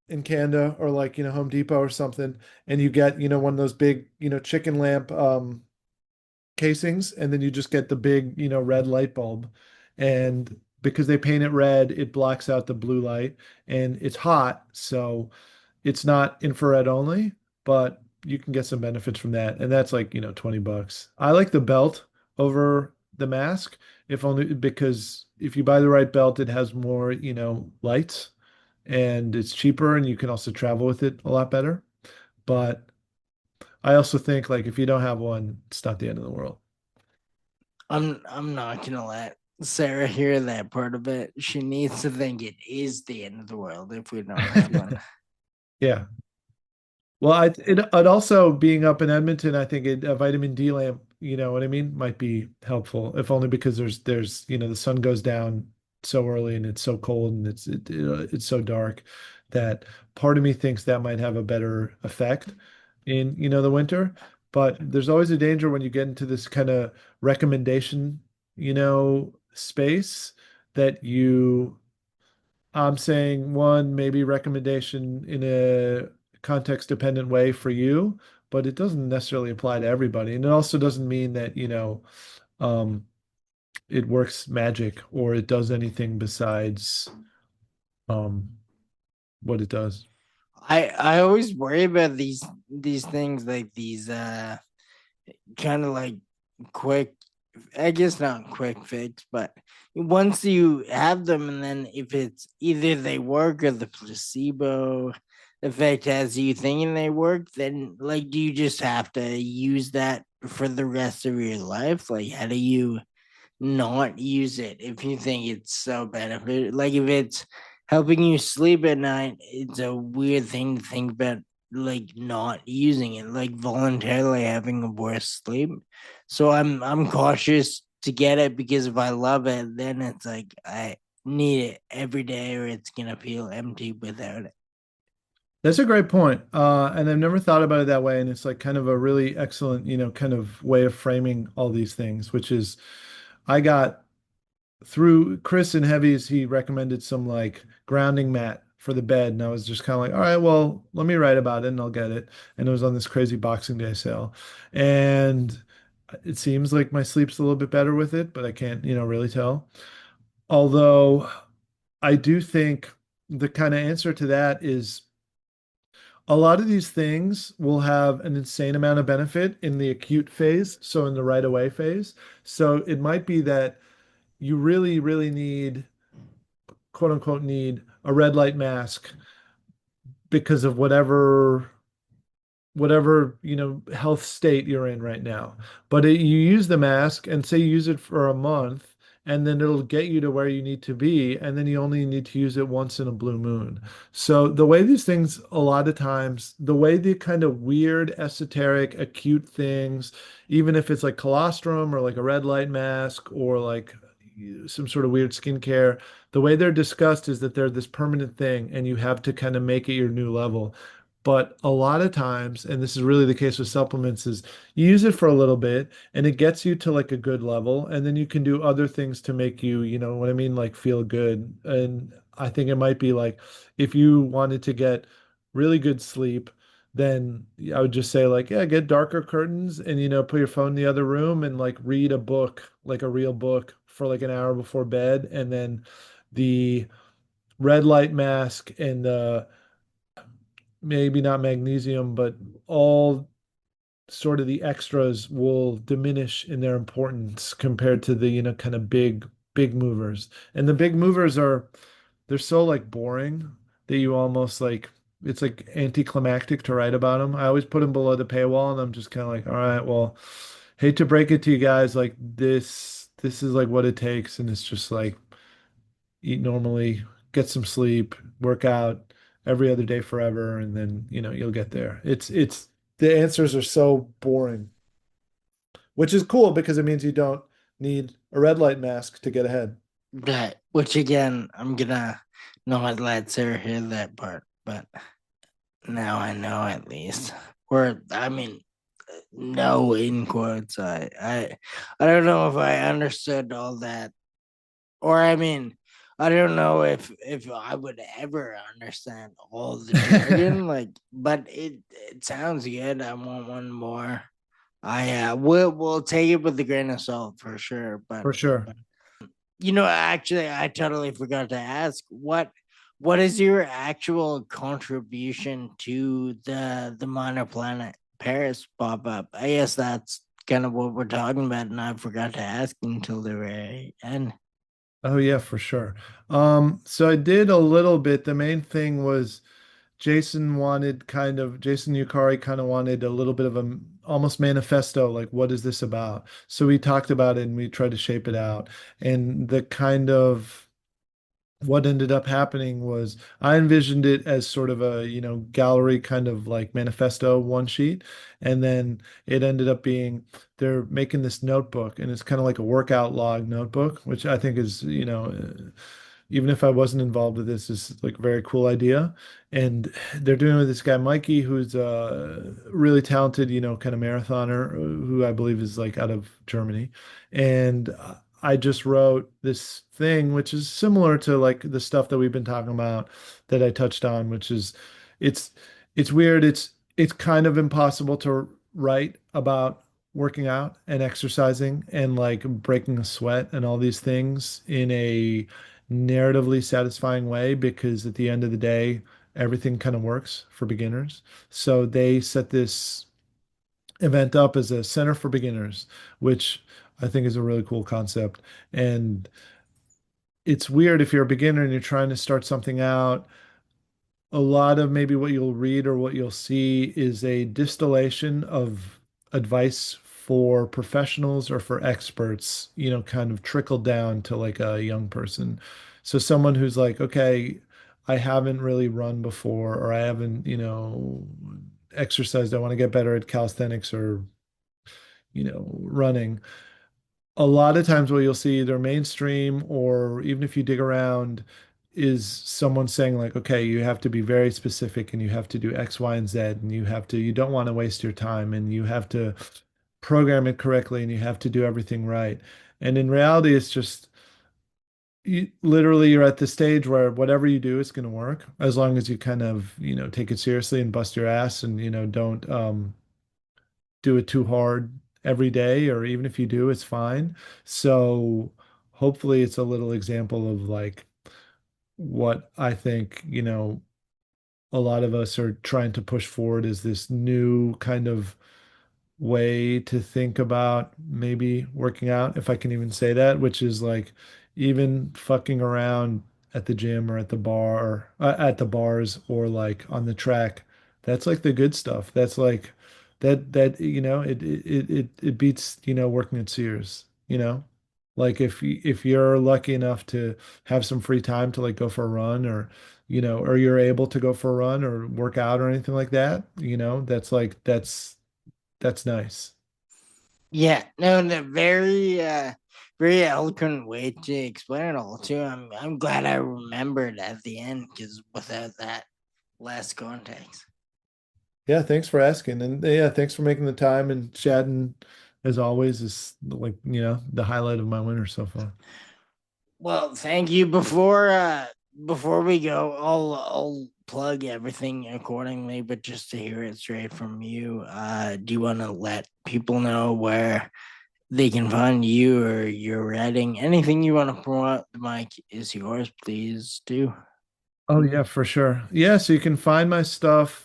in Canada or like, Home Depot or something, and you get, one of those big, chicken lamp casings, and then you just get the big, red light bulb. And because they paint it red, it blocks out the blue light and it's hot. So it's not infrared only, but you can get some benefits from that. And that's like, $20. I like the belt over the mask, if only because if you buy the right belt, it has more, lights and it's cheaper and you can also travel with it a lot better. But I also think like if you don't have one, it's not the end of the world. I'm not gonna let Sarah hear that part of it. She needs to think it is the end of the world if we don't have one. Yeah. Well, it also being up in Edmonton, I think a vitamin D lamp, you know what I mean, might be helpful, if only because there's the sun goes down so early and it's so cold and it's so dark that part of me thinks that might have a better effect in the winter. But there's always a danger when you get into this kind of recommendation, space that I'm saying one, maybe recommendation in a context dependent way for you, but it doesn't necessarily apply to everybody. And it also doesn't mean that, um, it works magic or it does anything besides um, what it does. I always worry about these things like these kind of like quick, I guess not quick fix, but once you have them, and then if it's either they work or the placebo effect has you thinking they work, then like do you just have to use that for the rest of your life? Like how do you not use it if you think it's so benefit? Like if it's helping you sleep at night, it's a weird thing to think about like not using it, like voluntarily having a worse sleep. So I'm cautious to get it because if I love it, then it's like I need it every day or it's gonna feel empty without it. That's a great point. And I've never thought about it that way. And it's like kind of a really excellent, kind of way of framing all these things, which is I got through Chris and Heavies, he recommended some like grounding mat for the bed. And I was just kind of like, all right, well, let me write about it and I'll get it. And it was on this crazy Boxing Day sale. And it seems like my sleep's a little bit better with it, but I can't, really tell. Although I do think the kind of answer to that is a lot of these things will have an insane amount of benefit in the acute phase, so in the right away phase. So it might be that you really, really need, quote unquote, need a red light mask because of whatever, health state you're in right now. But you use the mask and say you use it for a month, and then it'll get you to where you need to be, and then you only need to use it once in a blue moon. So the way these things, a lot of times, the way the kind of weird, esoteric, acute things, even if it's like colostrum or like a red light mask or like some sort of weird skincare, the way they're discussed is that they're this permanent thing and you have to kind of make it your new level. But a lot of times, and this is really the case with supplements, is you use it for a little bit and it gets you to like a good level. And then you can do other things to make you, you know what I mean, like feel good. And I think it might be like if you wanted to get really good sleep, then I would just say like, yeah, get darker curtains and put your phone in the other room and like read a book, like a real book for like an hour before bed. And then the red light mask and maybe not magnesium, but all sort of the extras will diminish in their importance compared to the, kind of big movers. And the big movers they're so like boring that you almost like it's like anticlimactic to write about them. I always put them below the paywall and I'm just kind of like, all right, well, hate to break it to you guys, like this is like what it takes. And it's just like eat normally, get some sleep, work out every other day forever, and then you'll get there. It's the answers are so boring, which is cool because it means you don't need a red light mask to get ahead. That, which again, I'm gonna not let Sarah hear that part, but now I know at least. Or I mean, no in quotes. I don't know if I understood all that, or I mean, I don't know if I would ever understand all the jargon. Like, but it sounds good. I want one more. I we'll take it with a grain of salt for sure. For sure. But actually, I totally forgot to ask what is your actual contribution to the minor planet Paris pop up? I guess that's kind of what we're talking about, and I forgot to ask until the very end. Oh yeah, for sure. So I did a little bit. The main thing was Jason Yukari kind of wanted a little bit of a almost manifesto, like what is this about? So we talked about it and we tried to shape it out. And the kind of what ended up happening was I envisioned it as sort of a, gallery kind of like manifesto one sheet. And then it ended up being they're making this notebook and it's kind of like a workout log notebook, which I think is, even if I wasn't involved with this, is like a very cool idea. And they're doing it with this guy, Mikey, who's a really talented, kind of marathoner who I believe is like out of Germany. And I just wrote this thing, which is similar to like the stuff that we've been talking about that I touched on, which is it's it's weird. It's kind of impossible to write about working out and exercising and like breaking a sweat and all these things in a narratively satisfying way because at the end of the day, everything kind of works for beginners. So they set this event up as a center for beginners, which I think is a really cool concept. And it's weird if you're a beginner and you're trying to start something out, a lot of maybe what you'll read or what you'll see is a distillation of advice for professionals or for experts, kind of trickled down to like a young person. So someone who's like, okay, I haven't really run before, or I haven't, exercised. I want to get better at calisthenics or, running. A lot of times what you'll see either mainstream or even if you dig around is someone saying like, okay, you have to be very specific and you have to do X, Y, and Z and you don't want to waste your time and you have to program it correctly and you have to do everything right. And in reality, it's just literally you're at the stage where whatever you do is going to work as long as you kind of, take it seriously and bust your ass and, don't do it too hard every day, or even if you do, it's fine. So hopefully it's a little example of like what I think, a lot of us are trying to push forward is this new kind of way to think about maybe working out, if I can even say that, which is like even fucking around at the gym or at the bar, at the bars or like on the track. That's like the good stuff. That's like that it beats, working at Sears, Like if you're lucky enough to have some free time to like go for a run or or you're able to go for a run or work out or anything like that, that's like that's nice. Yeah, no, the very very eloquent way to explain it all too. I'm glad I remembered at the end because without that last context. Yeah, thanks for asking. And yeah, thanks for making the time and chatting as always is like, the highlight of my winter so far. Well, thank you. Before we go, I'll plug everything accordingly, but just to hear it straight from you, do you want to let people know where they can find you or your writing? Anything you want to promote, the mic is yours. Please do. Oh yeah, for sure. Yeah, so you can find my stuff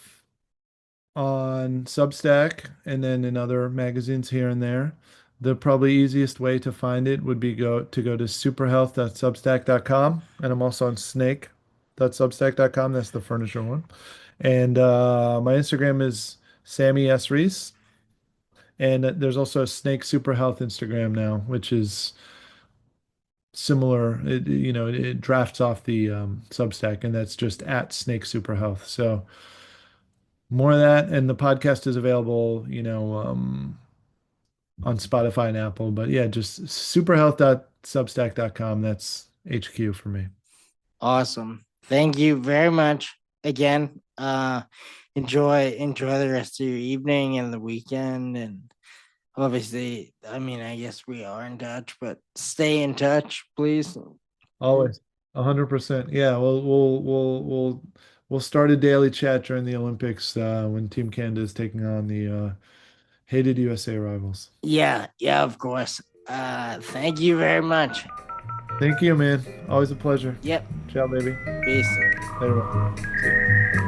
on Substack and then in other magazines here and there. The probably easiest way to find it would be go to superhealth.substack.com, and I'm also on snake.substack.com. That's the furniture one. And my Instagram is Sami S. Reiss. And there's also a Snake Super Health Instagram now, which is similar. It drafts off the Substack, and that's just at Snake Super Health. So more of that, and the podcast is available, on Spotify and Apple. But yeah, just superhealth.substack.com. That's HQ for me. Awesome. Thank you very much again. Enjoy the rest of your evening and the weekend, and obviously, I mean, I guess we are in touch, but stay in touch, please. Always, 100%. Yeah, we'll start a daily chat during the Olympics when Team Canada is taking on the hated USA rivals. Yeah, yeah, of course. Thank you very much. Thank you, man. Always a pleasure. Yep. Ciao, baby. Peace. Later. See ya.